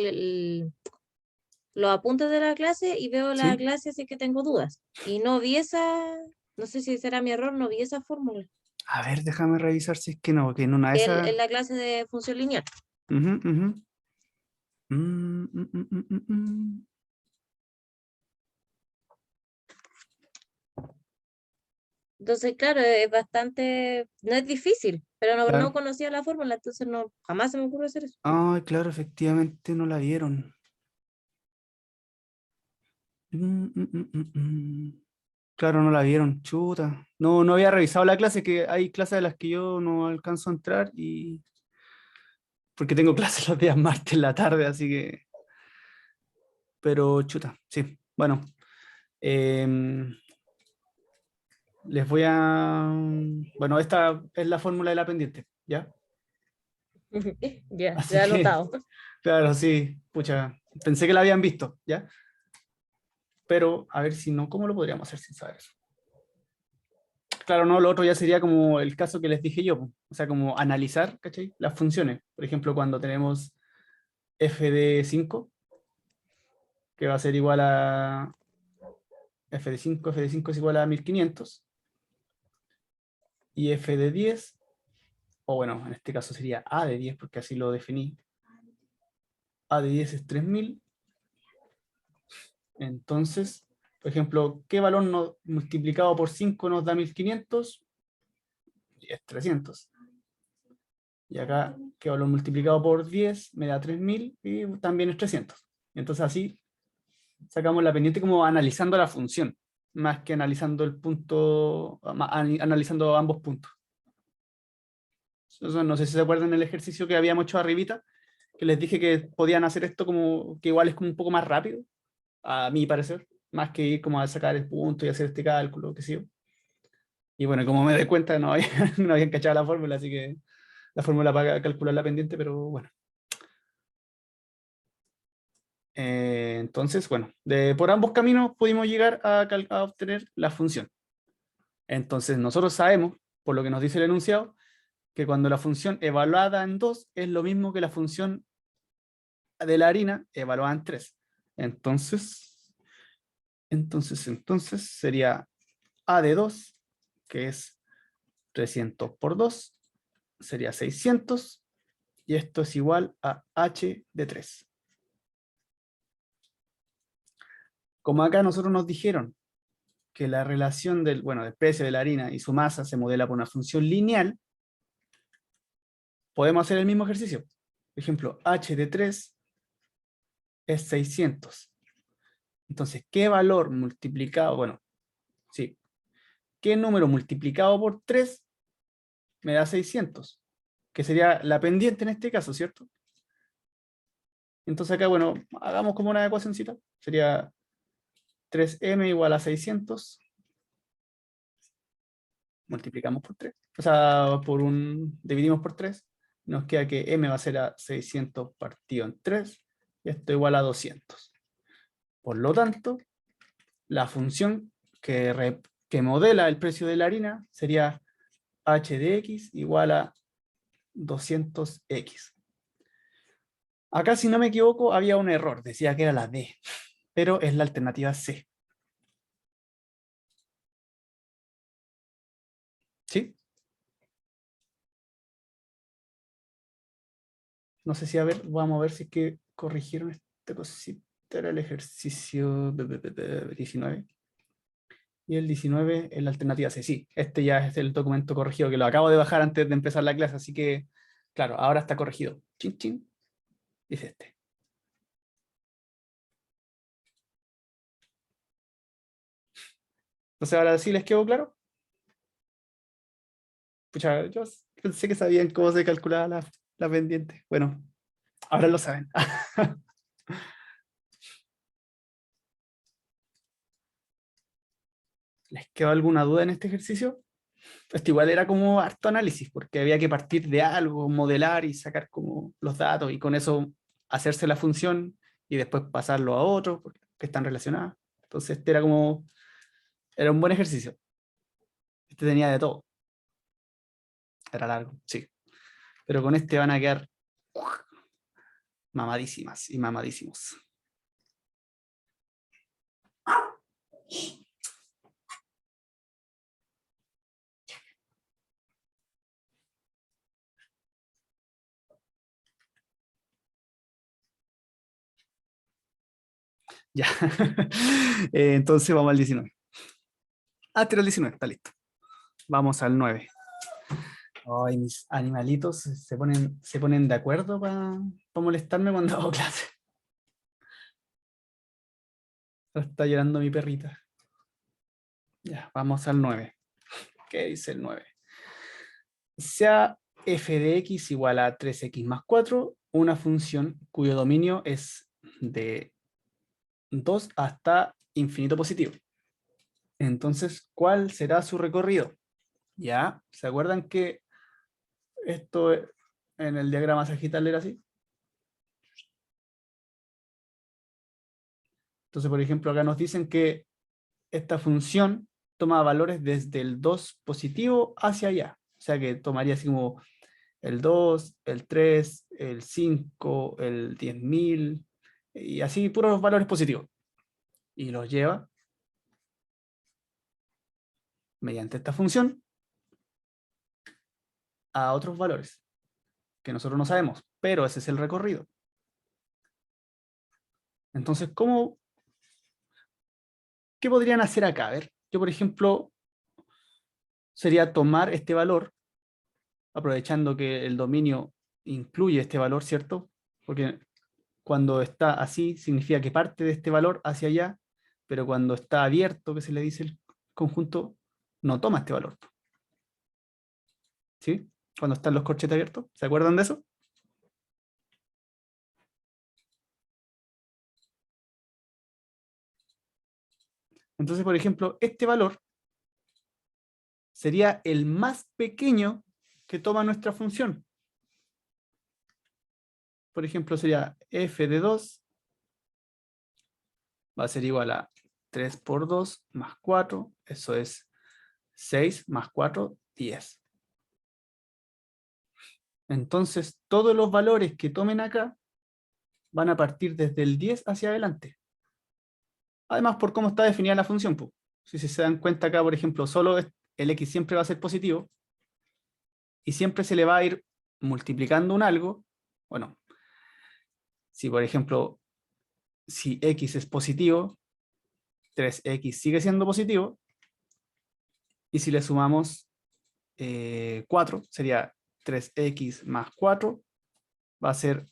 los apuntes de la clase y veo la ¿Sí? clase así que tengo dudas. Y no vi no sé si será mi error, no vi esa fórmula. A ver, déjame revisar si es que no, que en una de esas... En la clase de función lineal. Ujú, ujú. Mm, mm, mm, mm, mm, mm. Entonces, claro, es bastante, no es difícil, pero no Claro. conocía la fórmula, entonces no, jamás se me ocurrió hacer eso. Ay, claro, efectivamente no la vieron. Claro, no la vieron, chuta. No, no había revisado la clase, que hay clases de las que yo no alcanzo a entrar y porque tengo clases los días martes en la tarde, así que. Pero chuta, sí. Bueno, em, les voy a. Bueno, esta es la fórmula de la pendiente, ¿ya? Ya, Así ya que, anotado. claro, sí, pucha, pensé que la habían visto, ¿ya? Pero a ver si no, ¿cómo lo podríamos hacer sin saber eso? Claro, no, lo otro ya sería como el caso que les dije yo, po. O sea, como analizar, ¿cachai? Las funciones. Por ejemplo, cuando tenemos f de 5, que va a ser igual a f de 5 es igual a 1500, y f de 10, o bueno, en este caso sería a de 10, porque así lo definí, A de 10 es 3000. Entonces, por ejemplo, ¿qué valor multiplicado por 5 nos da 1500? Y es 300. Y acá, ¿qué valor multiplicado por 10 me da 3000? Y también es 300. Entonces así sacamos la pendiente como analizando la función, más que analizando el punto, analizando ambos puntos. Entonces, no sé si se acuerdan del ejercicio que habíamos hecho arribita, que les dije que podían hacer esto como, que igual es como un poco más rápido, a mi parecer, más que ir como a sacar el punto y hacer este cálculo, qué sé yo. Y bueno, como me doy cuenta, no, no habían cachado la fórmula, así que la fórmula para calcular la pendiente, pero bueno. Entonces, bueno, por ambos caminos pudimos llegar a obtener la función. Entonces, nosotros sabemos, por lo que nos dice el enunciado, que cuando la función evaluada en 2 es lo mismo que la función de la harina evaluada en 3. Entonces sería A de 2, que es 300 por 2, sería 600, y esto es igual a H de 3. Como acá nosotros nos dijeron que la relación del precio de la harina y su masa se modela por una función lineal, podemos hacer el mismo ejercicio. Por ejemplo, H de 3 es 600. Entonces, ¿qué valor multiplicado? Bueno, sí. ¿Qué número multiplicado por 3 me da 600? Que sería la pendiente en este caso, ¿cierto? Entonces acá, bueno, hagamos como una ecuacióncita. Sería 3m igual a 600. Multiplicamos por 3. O sea, dividimos por 3. Nos queda que m va a ser a 600 partido en 3. Y esto igual a 200. Por lo tanto, la función que modela el precio de la harina sería h de x igual a 200x. Acá, si no me equivoco, había un error. Decía que era la D, pero es la alternativa C. ¿Sí? No sé si, a ver, vamos a ver si es que corrigieron esta cosita. Era el ejercicio 19. Y el 19 es la alternativa C. Sí, este ya es el documento corregido, que lo acabo de bajar antes de empezar la clase, así que, claro, ahora está corregido. Chin, chin. Dice este. Entonces, ahora sí les quedó claro. Pucha, yo pensé que sabían cómo se calculaba la pendiente. Bueno, ahora lo saben. ¿Les quedó alguna duda en este ejercicio? Esto igual era como harto análisis, porque había que partir de algo, modelar y sacar como los datos, y con eso hacerse la función y después pasarlo a otros que están relacionados. Entonces este era un buen ejercicio. Este tenía de todo. Era largo, sí. Pero con este van a quedar mamadísimas y mamadísimos. Ya. Entonces vamos al 19. Ah, tiro el 19, está listo. Vamos al 9. Ay, mis animalitos se ponen de acuerdo para molestarme cuando hago clase. Está llorando mi perrita. Ya, vamos al 9. ¿Qué dice el 9? Sea f de x igual a 3x más 4, una función cuyo dominio es de 2 hasta infinito positivo. Entonces, ¿cuál será su recorrido? ¿Ya? ¿Se acuerdan que esto en el diagrama sagital era así? Entonces, por ejemplo, acá nos dicen que esta función toma valores desde el 2 positivo hacia allá. O sea que tomaría así como el 2, el 3, el 5, el 10.000, y así puros valores positivos. Y los lleva mediante esta función a otros valores que nosotros no sabemos, pero ese es el recorrido. Entonces, ¿qué podrían hacer acá? A ver, yo por ejemplo, sería tomar este valor, aprovechando que el dominio incluye este valor, ¿cierto? Porque cuando está así, significa que parte de este valor hacia allá, pero cuando está abierto, que se le dice el conjunto, no toma este valor. ¿Sí? Cuando están los corchetes abiertos. ¿Se acuerdan de eso? Entonces, por ejemplo, este valor sería el más pequeño que toma nuestra función. Por ejemplo, sería f de 2 va a ser igual a 3 por 2 más 4, eso es 6 más 4, 10. Entonces, todos los valores que tomen acá van a partir desde el 10 hacia adelante. Además, por cómo está definida la función. Pues. Si se dan cuenta acá, por ejemplo, solo el x siempre va a ser positivo y siempre se le va a ir multiplicando un algo. Bueno, si por ejemplo, si x es positivo, 3x sigue siendo positivo, y si le sumamos 4, sería 3x más 4, va a ser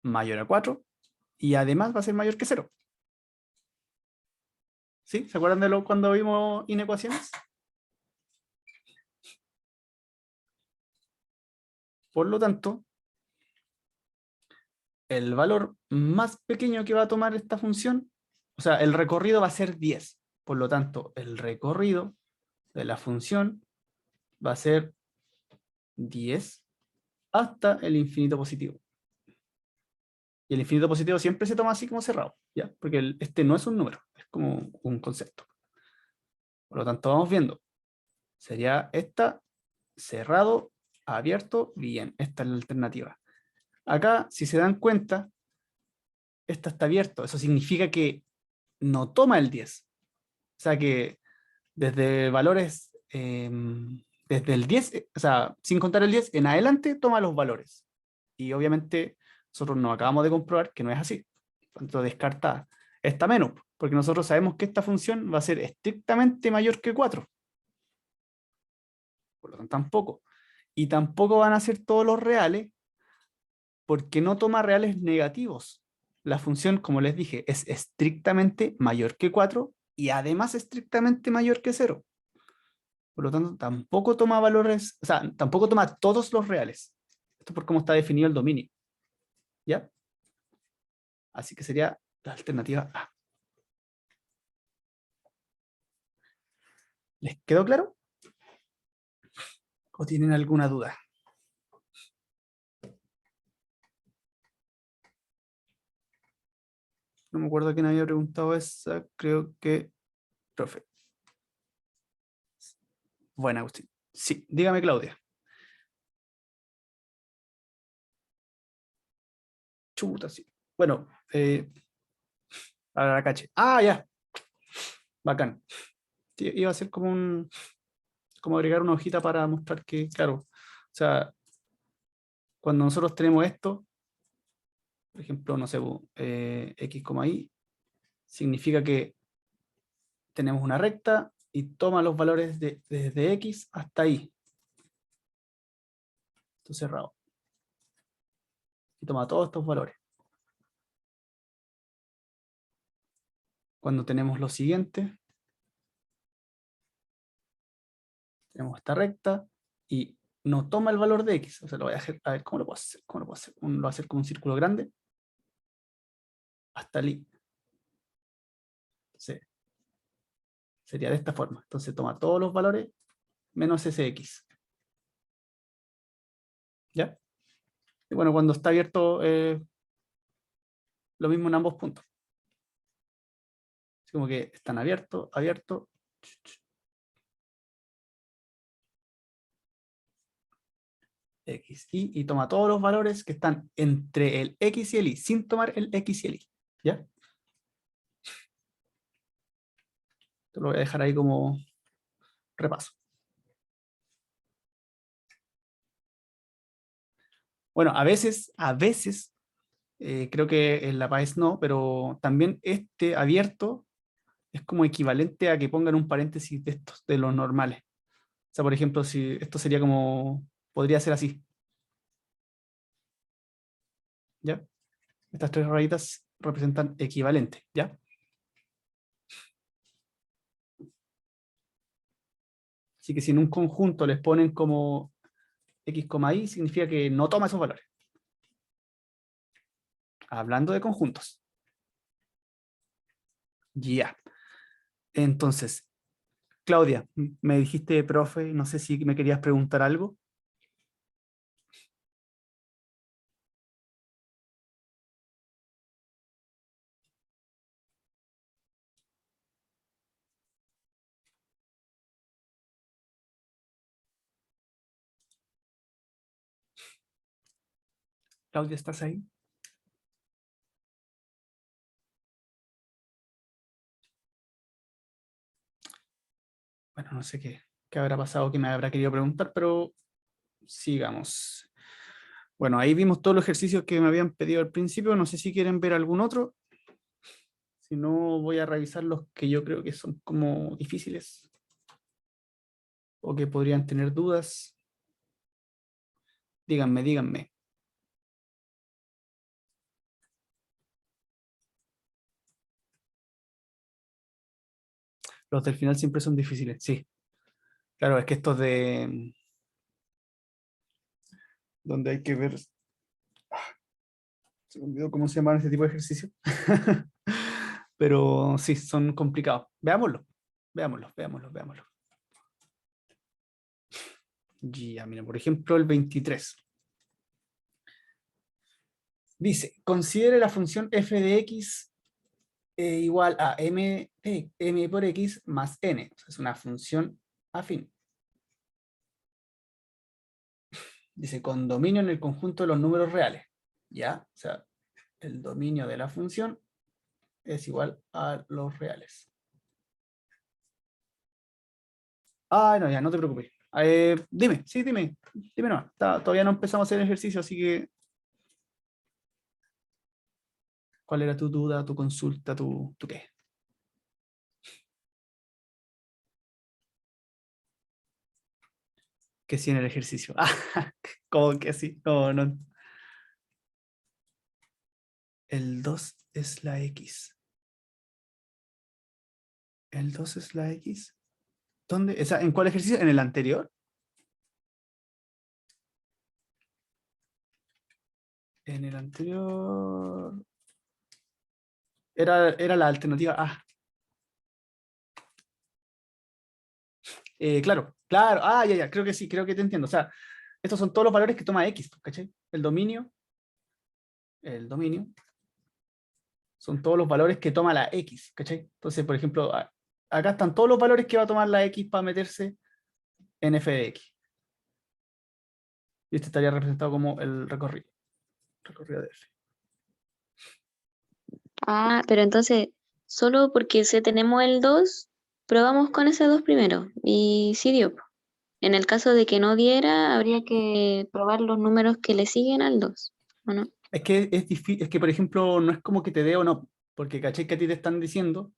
mayor a 4, y además va a ser mayor que 0. ¿Sí? ¿Se acuerdan de cuando vimos inecuaciones? Por lo tanto, el valor más pequeño que va a tomar esta función, o sea, el recorrido va a ser 10. Por lo tanto, el recorrido de la función va a ser 10 hasta el infinito positivo. Y el infinito positivo siempre se toma así como cerrado, ¿ya? Porque este no es un número, es como un concepto. Por lo tanto, vamos viendo. Sería esta, cerrado, abierto, bien. Esta es la alternativa. Acá, si se dan cuenta, esta está abierto. Eso significa que no toma el 10. O sea que desde valores, desde el 10, o sea, sin contar el 10, en adelante toma los valores. Y obviamente nosotros nos acabamos de comprobar que no es así. Por lo tanto, descarta esta menos, porque nosotros sabemos que esta función va a ser estrictamente mayor que 4. Por lo tanto, tampoco. Y tampoco van a ser todos los reales, porque no toma reales negativos. La función, como les dije, es estrictamente mayor que 4 y además estrictamente mayor que 0. Por lo tanto, tampoco toma valores, o sea, tampoco toma todos los reales. Esto por cómo está definido el dominio. ¿Ya? Así que sería la alternativa A. ¿Les quedó claro? ¿O tienen alguna duda? No me acuerdo quién había preguntado esa. Creo que, profe. Bueno, Agustín. Sí, dígame, Claudia. Chuta, sí. Bueno, a la caché. Ah, ya. Bacán. Sí, iba a ser como agregar una hojita para mostrar que, claro, o sea, cuando nosotros tenemos esto, por ejemplo, no sé, x, y, significa que tenemos una recta y toma los valores desde x hasta y. Esto cerrado. Y toma todos estos valores. Cuando tenemos lo siguiente, tenemos esta recta y no toma el valor de x. O sea, lo voy a hacer, a ver cómo lo puedo hacer. ¿Cómo lo puedo hacer? Lo voy a hacer como un círculo grande hasta el y. Entonces, sería de esta forma. Entonces toma todos los valores menos ese x. ¿Ya? Y bueno, cuando está abierto, lo mismo en ambos puntos. Así como que están abiertos, abierto. X, y toma todos los valores que están entre el X y el Y, sin tomar el X y el Y. ¿Ya? Te lo voy a dejar ahí como repaso. Bueno, a veces Creo que en la PAES no, pero también este abierto es como equivalente a que pongan un paréntesis de estos, de los normales. O sea, por ejemplo, si esto sería como, podría ser así, ¿ya? Estas tres rayitas representan equivalente, ¿ya? Así que si en un conjunto les ponen como x, y, significa que no toma esos valores. Hablando de conjuntos. Ya. Entonces, Claudia, me dijiste, profe, no sé si me querías preguntar algo. Claudia, ¿estás ahí? Bueno, no sé qué habrá pasado, qué me habrá querido preguntar, pero sigamos. Bueno, ahí vimos todos los ejercicios que me habían pedido al principio. No sé si quieren ver algún otro. Si no, voy a revisar los que yo creo que son como difíciles o que podrían tener dudas. Díganme, díganme. Los del final siempre son difíciles, sí. Claro, es que estos de donde hay que ver, se me olvidó cómo se llaman este tipo de ejercicios. Pero sí, son complicados. Veámoslo, veámoslo, veámoslo, veámoslo. Ya, mira, por ejemplo, el 23. Dice, considere la función f de x igual a m por x más n. O sea, es una función afín. Dice, con dominio en el conjunto de los números reales. ¿Ya? O sea, el dominio de la función es igual a los reales. Ah, no, ya, no te preocupes. Dime, sí, dime. Dime no. Todavía no empezamos a hacer ejercicio, así que ¿cuál era tu duda, tu consulta, tu qué? Que sí en el ejercicio. Ah, ¿cómo que sí? No, no. El 2 es la X. El 2 es la X. ¿Dónde? ¿En cuál ejercicio? ¿En el anterior? En el anterior. Era la alternativa A. Claro, claro. Ah, ya, ya. Creo que sí, creo que te entiendo. O sea, estos son todos los valores que toma X, ¿cachai? El dominio son todos los valores que toma la X, ¿cachai? Entonces, por ejemplo, acá están todos los valores que va a tomar la X para meterse en f de X. Y este estaría representado como el recorrido de f. Ah, pero entonces, solo porque si tenemos el 2 probamos con ese 2 primero. Y sí dio, po. En el caso de que no diera, habría que probar los números que le siguen al 2, ¿o no? Es que es difícil, es que por ejemplo, no es como que te dé o no, porque ¿cachai? Que a ti te están diciendo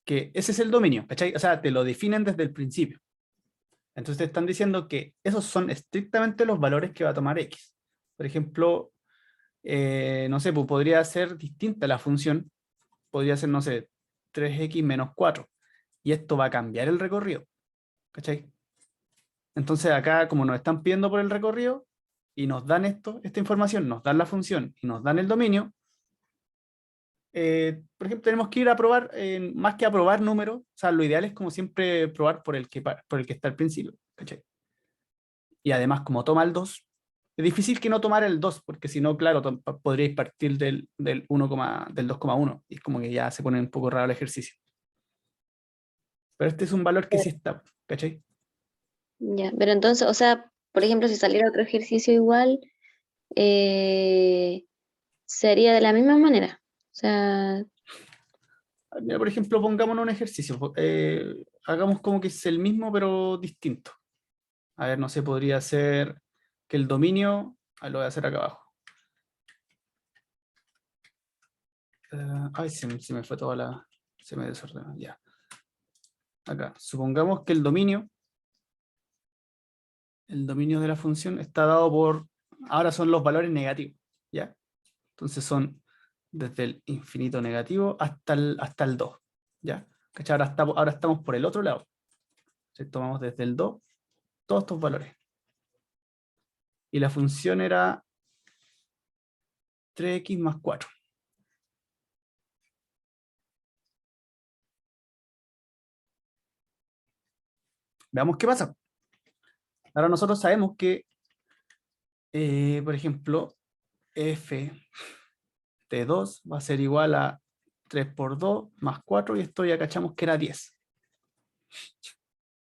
que ese es el dominio, ¿cachai? O sea, te lo definen desde el principio. Entonces te están diciendo que esos son estrictamente los valores que va a tomar X. Por ejemplo, no sé, pues podría ser distinta la función, podría ser, no sé, 3x menos 4. Y esto va a cambiar el recorrido, ¿cachai? Entonces acá, como nos están pidiendo por el recorrido y nos dan esta información, nos dan la función y nos dan el dominio, por ejemplo, tenemos que ir a probar, más que a probar números, o sea, lo ideal es como siempre probar por el que está al principio, ¿cachai? Y además, como toma el 2 es difícil que no tomara el 2 porque si no, claro, podríais partir del 1, del 2,1, y es como que ya se pone un poco raro el ejercicio. Pero este es un valor que sí está, ¿cachai? Ya, pero entonces, o sea, por ejemplo, si saliera otro ejercicio igual, eh, sería de la misma manera. O sea, Mira, por ejemplo, pongámonos un ejercicio, hagamos como que es el mismo, pero distinto. A ver, no sé, podría ser que el dominio, lo voy a hacer acá abajo. Ay, se me fue toda la... Se me desordenó, ya. Acá, supongamos que el dominio de la función está dado por... Ahora son los valores negativos, ¿ya? Entonces son desde el infinito negativo hasta el 2, ¿ya? ¿Cachai? Ahora estamos por el otro lado. Entonces tomamos desde el 2 todos estos valores. Y la función era 3x más 4. Veamos qué pasa. Ahora nosotros sabemos que, por ejemplo, f de 2 va a ser igual a 3 por 2 más 4, y esto ya cachamos que era 10.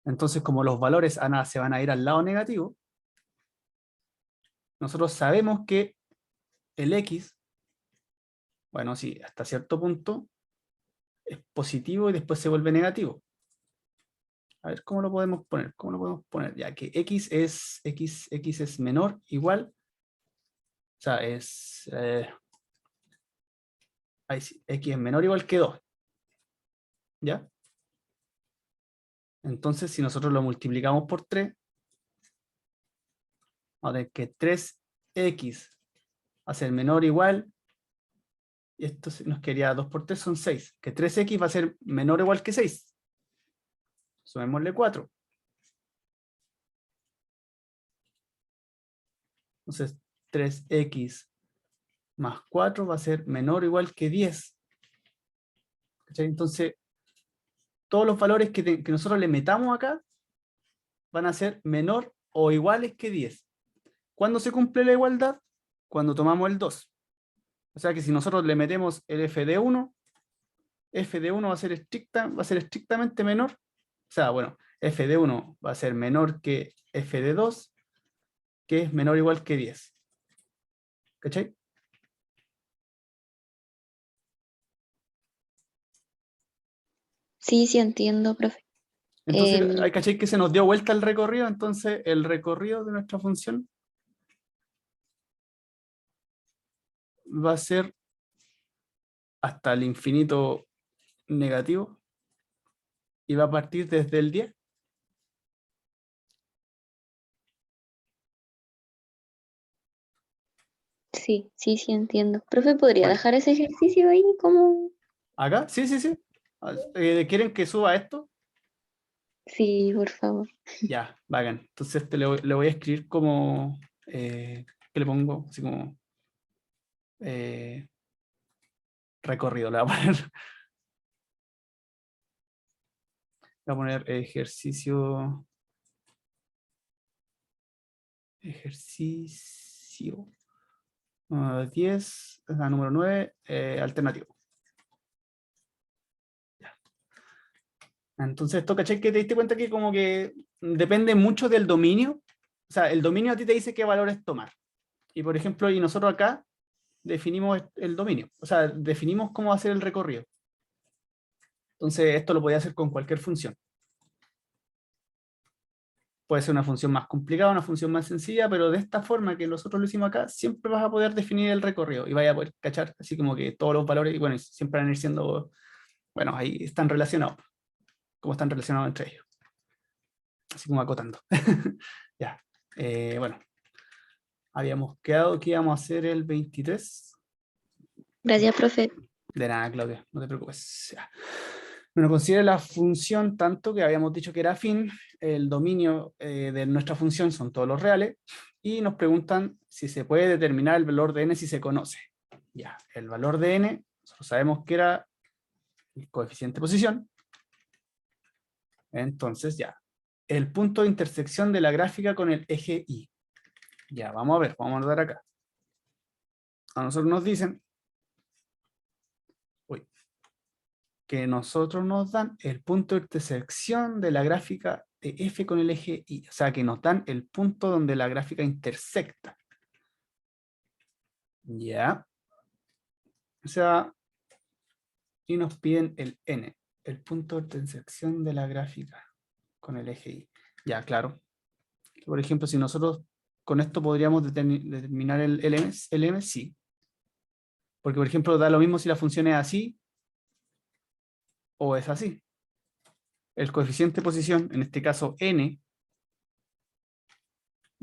Entonces, como los valores se van a ir al lado negativo, nosotros sabemos que el x, bueno, sí, hasta cierto punto, es positivo y después se vuelve negativo. A ver, ¿cómo lo podemos poner? ¿Cómo lo podemos poner? Ya que x es menor, igual, o sea, es... ahí sí, x es menor o igual que 2. ¿Ya? Entonces, si nosotros lo multiplicamos por 3, vamos a ver que 3x va a ser menor o igual, y esto nos quedaría 2 por 3 son 6, que 3x va a ser menor o igual que 6. Sumémosle 4. Entonces, 3x más 4 va a ser menor o igual que 10. ¿Cachai? Entonces, todos los valores que nosotros le metamos acá van a ser menor o iguales que 10. ¿Cuándo se cumple la igualdad? Cuando tomamos el 2. O sea que si nosotros le metemos el f de 1, f de 1 va a ser estrictamente menor. O sea, bueno, f de 1 va a ser menor que f de 2, que es menor o igual que 10. ¿Cachai? Sí, sí entiendo, profe. Entonces, hay ¿cachai? Que se nos dio vuelta el recorrido. Entonces, el recorrido de nuestra función va a ser hasta el infinito negativo y va a partir desde el 10. Sí, sí, sí entiendo. Profe, ¿podría Bueno, dejar ese ejercicio ahí como? ¿acá? Sí, sí, sí. ¿Quieren que suba esto? Sí, por favor. Ya, bacán. Entonces le voy a escribir como, ¿qué le pongo? Así como eh, recorrido. Le voy a poner, le voy a poner ejercicio 10, la número 9, alternativo. Ya. Entonces, esto, ¿cachai? Que te diste cuenta que como que depende mucho del dominio. O sea, el dominio a ti te dice qué valores tomar. Y por ejemplo, y nosotros acá definimos el dominio. O sea, definimos cómo va a ser el recorrido. Entonces, esto lo podía hacer con cualquier función. Puede ser una función más complicada, una función más sencilla, pero de esta forma que nosotros lo hicimos acá, siempre vas a poder definir el recorrido y vaya a poder cachar así como que todos los valores, y bueno, siempre van a ir siendo, bueno, ahí están relacionados, como están relacionados entre ellos. Así como acotando. Ya, bueno, habíamos quedado que íbamos a hacer el 23. Gracias, profe. De nada, Claudia, no te preocupes. Ya. Bueno, considera la función tanto que habíamos dicho que era afín, el dominio de nuestra función son todos los reales, y nos preguntan si se puede determinar el valor de n si se conoce. Ya, el valor de n, nosotros sabemos que era el coeficiente de posición. Entonces ya, el punto de intersección de la gráfica con el eje Y. Ya, vamos a ver, vamos a anotar acá. A nosotros nos dicen que nosotros nos dan el punto de intersección de la gráfica de f con el eje Y. O sea, que nos dan el punto donde la gráfica intersecta. ¿Ya? O sea, y nos piden el n, el punto de intersección de la gráfica con el eje Y. Ya, claro. Por ejemplo, si nosotros con esto podríamos determinar el m, sí. Porque, por ejemplo, da lo mismo si la función es así o es así. El coeficiente de posición, en este caso n,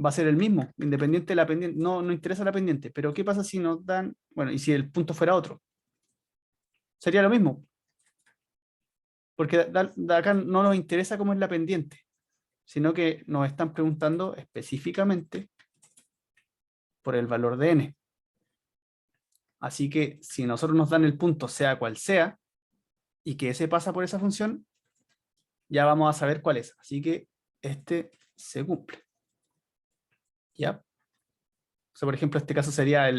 va a ser el mismo, independiente de la pendiente. No, no interesa la pendiente, pero ¿qué pasa si nos dan, bueno, y si el punto fuera otro? Sería lo mismo, porque de acá no nos interesa cómo es la pendiente, sino que nos están preguntando específicamente por el valor de n. Así que si nosotros nos dan el punto sea cual sea, y que ese pasa por esa función, ya vamos a saber cuál es. Así que este se cumple. ¿Ya? O sea, por ejemplo, este caso sería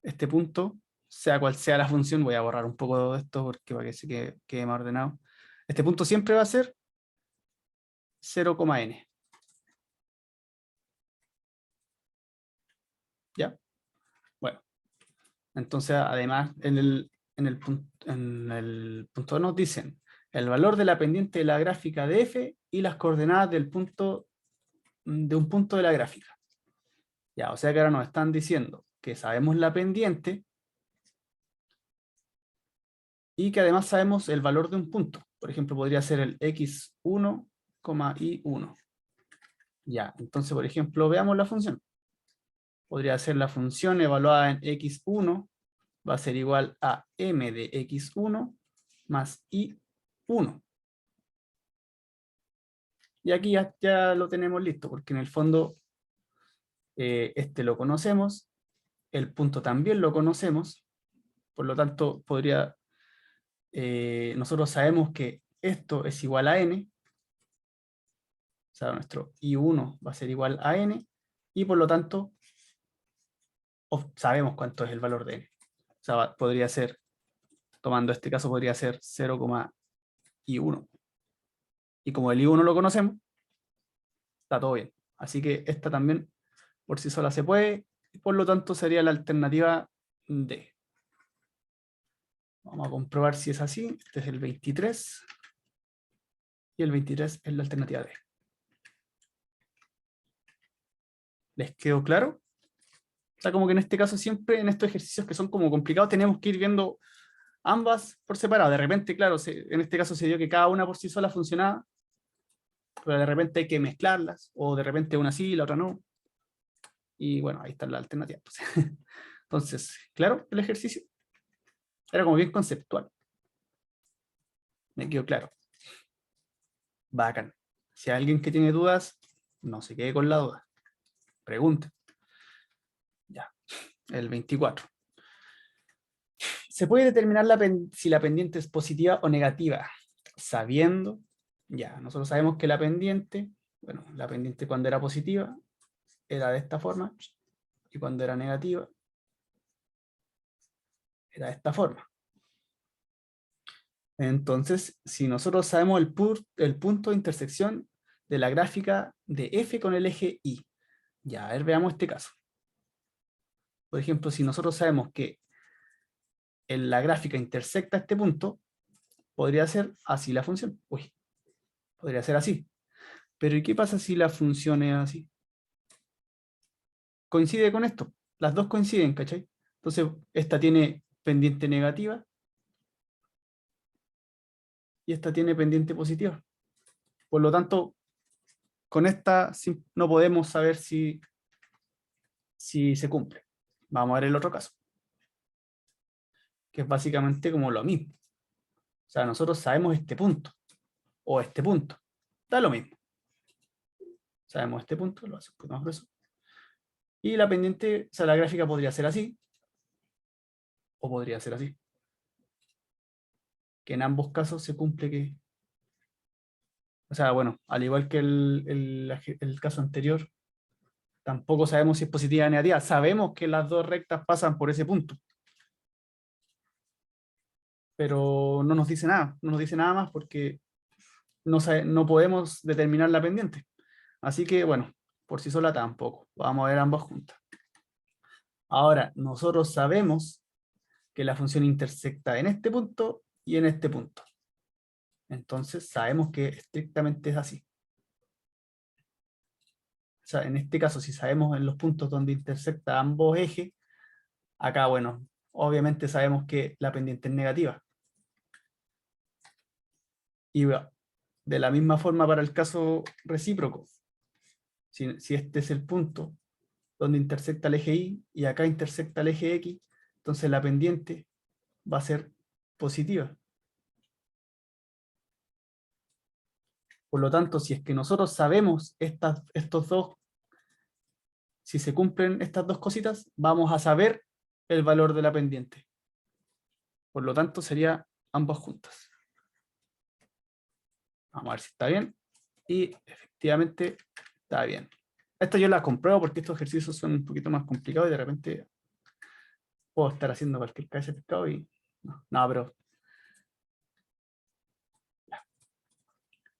este punto, sea cual sea la función. Voy a borrar un poco de esto porque para que se quede más ordenado. Este punto siempre va a ser 0,n. ¿Ya? Bueno, entonces además en el punto nos dicen el valor de la pendiente de la gráfica de f y las coordenadas del punto de un punto de la gráfica. Ya, o sea que ahora nos están diciendo que sabemos la pendiente y que además sabemos el valor de un punto. Por ejemplo, podría ser el x1, y1. Ya, entonces, por ejemplo, veamos la función. Podría ser la función evaluada en x1, va a ser igual a m de x1 más y1. Y aquí ya lo tenemos listo, porque en el fondo este lo conocemos, el punto también lo conocemos, por lo tanto nosotros sabemos que esto es igual a n, o sea, nuestro i1 va a ser igual a n, y por lo tanto sabemos cuánto es el valor de n. O sea, podría ser, tomando este caso, podría ser 0,i1. Y como el i1 lo conocemos, está todo bien. Así que esta también por sí sola se puede, y por lo tanto sería la alternativa D. Vamos a comprobar si es así. Este es el 23. Y el 23 es la alternativa D. ¿Les quedó claro? O sea, como que en este caso siempre, en estos ejercicios que son como complicados, tenemos que ir viendo ambas por separado. De repente, claro, en este caso se dio que cada una por sí sola funcionaba, pero de repente hay que mezclarlas, o de repente una sí y la otra no. Y bueno, ahí está la alternativa. Entonces, claro, el ejercicio era como bien conceptual. Me quedó claro. Bacán. Si hay alguien que tiene dudas, no se quede con la duda. Pregunte. Ya, el 24. Se puede determinar si la pendiente es positiva o negativa, sabiendo, ya, nosotros sabemos que la pendiente cuando era positiva era de esta forma, y cuando era negativa era de esta forma. Entonces, si nosotros sabemos el punto de intersección de la gráfica de f con el eje y, ya, a ver, veamos este caso. Por ejemplo, si nosotros sabemos que la gráfica intersecta este punto, podría ser así la función. Uy, podría ser así. Pero ¿y qué pasa si la función es así? Coincide con esto. Las dos coinciden, ¿cachai? Entonces, esta tiene pendiente negativa y esta tiene pendiente positiva. Por lo tanto, con esta no podemos saber si se cumple. Vamos a ver el otro caso, que es básicamente como lo mismo. O sea, nosotros sabemos este punto o este punto. Da lo mismo. Sabemos este punto, lo hace un poquito más grueso. Y la pendiente, o sea, la gráfica podría ser así, o podría ser así. Que en ambos casos se cumple que... O sea, bueno, al igual que el caso anterior, tampoco sabemos si es positiva o negativa. Sabemos que las dos rectas pasan por ese punto. Pero no nos dice nada. No nos dice nada más porque no podemos determinar la pendiente. Así que, bueno, por sí sola tampoco. Vamos a ver ambas juntas. Ahora, nosotros sabemos que la función intersecta en este punto y en este punto. Entonces sabemos que estrictamente es así. O sea, en este caso, si sabemos en los puntos donde intersecta ambos ejes, acá, bueno, obviamente sabemos que la pendiente es negativa. Y de la misma forma para el caso recíproco. Si este es el punto donde intersecta el eje Y y acá intersecta el eje X, entonces la pendiente va a ser positiva. Por lo tanto, si es que nosotros sabemos estos dos, si se cumplen estas dos cositas, vamos a saber el valor de la pendiente. Por lo tanto, sería ambas juntas. Vamos a ver si está bien. Y efectivamente está bien. Esta yo la compruebo porque estos ejercicios son un poquito más complicados y de repente puedo estar haciendo cualquier cabeza de pescado y no, pero ya.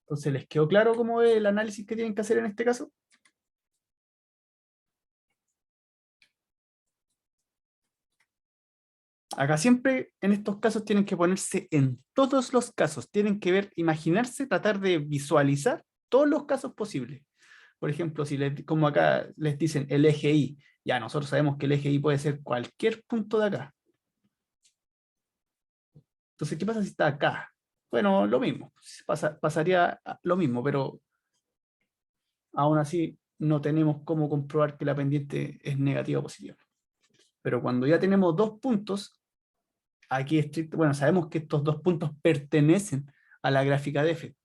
Entonces, ¿les quedó claro cómo es el análisis que tienen que hacer en este caso? Acá siempre en estos casos tienen que ponerse en todos los casos, tienen que ver, imaginarse, tratar de visualizar todos los casos posibles. Por ejemplo, si como acá les dicen el eje Y, ya nosotros sabemos que el eje Y puede ser cualquier punto de acá. Entonces, ¿qué pasa si está acá? Bueno, lo mismo, pasaría lo mismo, pero aún así no tenemos cómo comprobar que la pendiente es negativa o positiva. Pero cuando ya tenemos dos puntos, aquí bueno, sabemos que estos dos puntos pertenecen a la gráfica de f.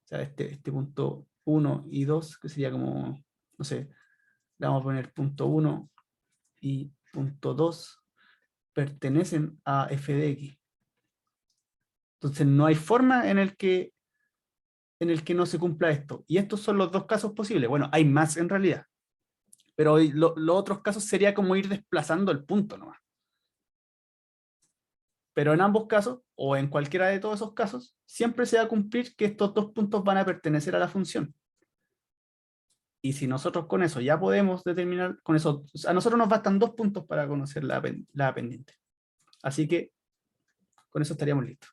O sea, este punto 1 y 2, que sería como, no sé, le vamos a poner punto 1 y punto 2, pertenecen a f de x. Entonces no hay forma en el que no se cumpla esto. Y estos son los dos casos posibles. Bueno, hay más en realidad. Pero los otros casos sería como ir desplazando el punto nomás. Pero en ambos casos, o en cualquiera de todos esos casos, siempre se va a cumplir que estos dos puntos van a pertenecer a la función. Y si nosotros con eso ya podemos determinar, con eso, a nosotros nos bastan 2 puntos para conocer la pendiente. Así que con eso estaríamos listos.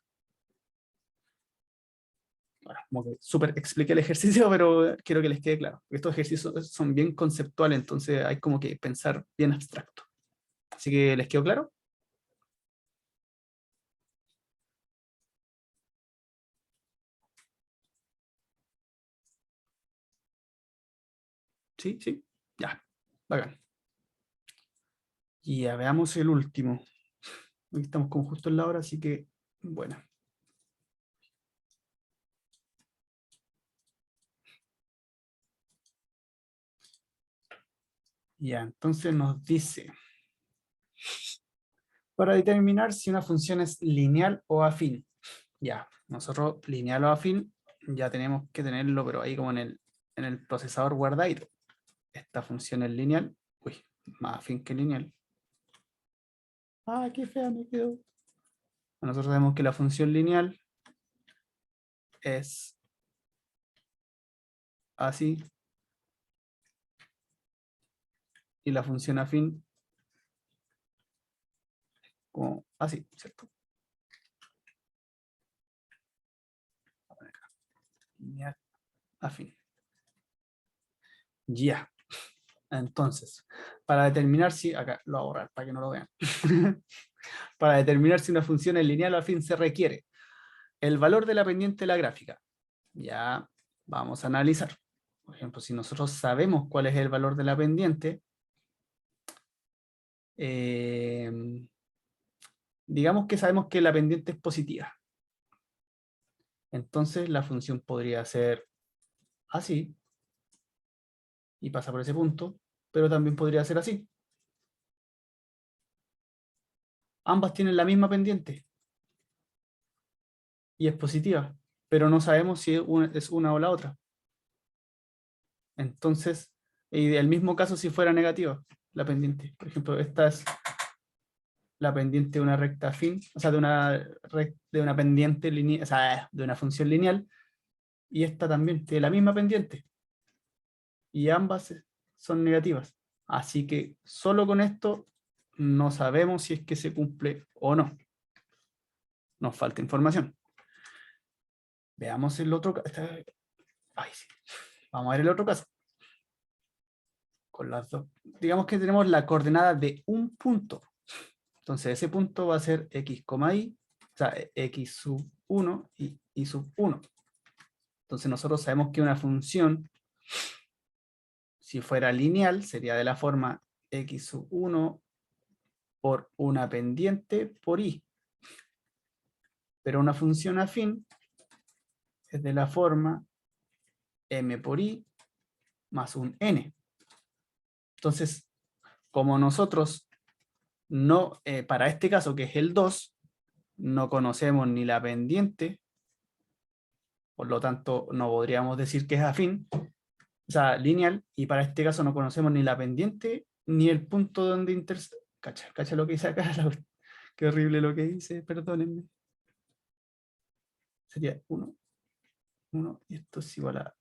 Bueno, como que súper expliqué el ejercicio, pero quiero que les quede claro. Estos ejercicios son bien conceptuales, entonces hay como que pensar bien abstracto. Así que, ¿les quedó claro? Sí, sí. Ya, bacán. Y ya veamos el último. Aquí estamos como justo en la hora, así que, bueno. Ya, entonces nos dice, para determinar si una función es lineal o afín. Ya, nosotros lineal o afín ya tenemos que tenerlo, pero ahí como en el procesador guardadito. Esta función es lineal. Uy, más afín que lineal. Ah, qué fea me quedó. Nosotros sabemos que la función lineal es así. Y la función afín como así, ¿cierto? Lineal afín. Ya. Entonces, para determinar si, acá lo voy a borrar para que no lo vean. Para determinar si una función es lineal o afín se requiere el valor de la pendiente de la gráfica. Ya vamos a analizar. Por ejemplo, si nosotros sabemos cuál es el valor de la pendiente, digamos que sabemos que la pendiente es positiva. Entonces la función podría ser así, y pasa por ese punto, pero también podría ser así. Ambas tienen la misma pendiente, y es positiva, pero no sabemos si es una o la otra. Entonces, y el mismo caso si fuera negativa la pendiente. Por ejemplo, esta es la pendiente de una recta afín, o sea, de una pendiente lineal, o sea, de una función lineal, y esta también tiene la misma pendiente. Y ambas son negativas. Así que solo con esto no sabemos si es que se cumple o no. Nos falta información. Veamos el otro caso. Ay, sí. Vamos a ver el otro caso. Con las dos. Digamos que tenemos la coordenada de un punto. Entonces ese punto va a ser x, y, o sea, x sub 1 y y sub 1. Entonces nosotros sabemos que una función, si fuera lineal, sería de la forma x sub 1 por una pendiente por y. Pero una función afín es de la forma m por i más un n. Entonces, como nosotros no, para este caso que es el 2, no conocemos ni la pendiente, por lo tanto no podríamos decir que es afín, o sea, lineal, y para este caso no conocemos ni la pendiente ni el punto donde intersecta. Cacha lo que hice acá, qué horrible lo que hice, perdónenme. Sería 1, 1, y esto es igual a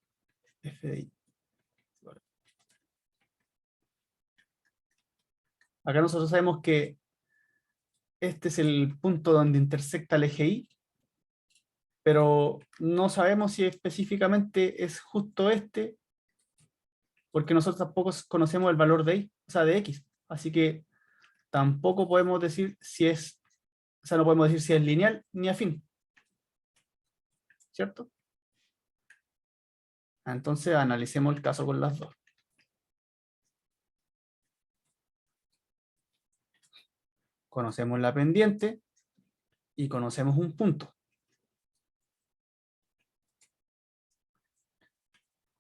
f de i. Acá nosotros sabemos que este es el punto donde intersecta el eje y, pero no sabemos si específicamente es justo este, porque nosotros tampoco conocemos el valor de y, o sea, de x. Así que tampoco podemos decir si es, o sea, no podemos decir si es lineal ni afín. ¿Cierto? Entonces analicemos el caso con las dos. Conocemos la pendiente y conocemos un punto.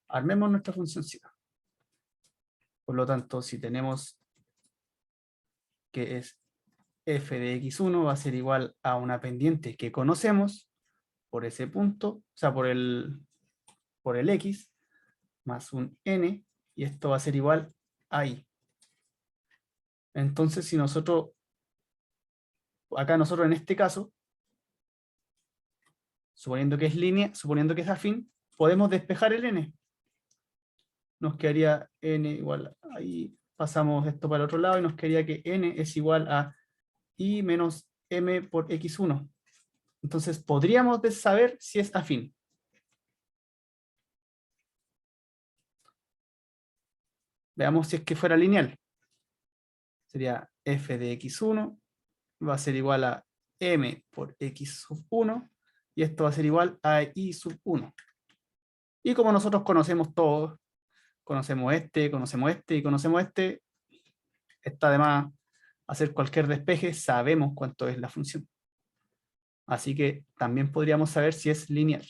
Armemos nuestra funcióncita. Por lo tanto, si tenemos que es f de x1 va a ser igual a una pendiente que conocemos por ese punto, o sea, por el x, más un n, y esto va a ser igual a i. Entonces, si nosotros, acá nosotros en este caso, suponiendo que es línea, suponiendo que es afín, podemos despejar el n. Nos quedaría n igual, ahí pasamos esto para el otro lado y nos quedaría que n es igual a i menos m por x1. Entonces podríamos saber si es afín. Veamos si es que fuera lineal. Sería f de x1 va a ser igual a m por x sub 1 y esto va a ser igual a i sub 1. Y como nosotros conocemos todos, conocemos este y conocemos este, está además hacer cualquier despeje, sabemos cuánto es la función. Así que también podríamos saber si es lineal.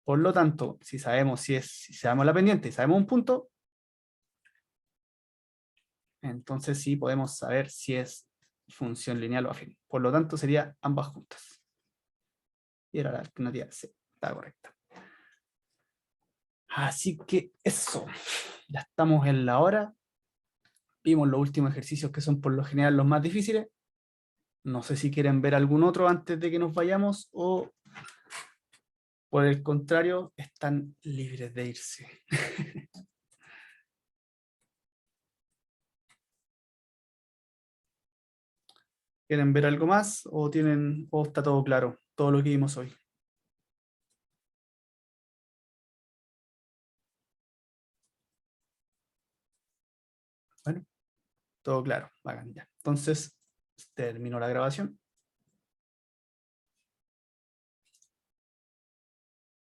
Por lo tanto, si sabemos si sabemos la pendiente y sabemos un punto, entonces sí podemos saber si es función lineal o afín. Por lo tanto, sería ambas juntas. Y era la alternativa C, está correcta. Así que eso, ya estamos en la hora. Vimos los últimos ejercicios que son por lo general los más difíciles. No sé si quieren ver algún otro antes de que nos vayamos o por el contrario, están libres de irse. ¿Quieren ver algo más o está todo claro, todo lo que vimos hoy? Bueno, todo claro, bacán ya. Entonces, termino la grabación.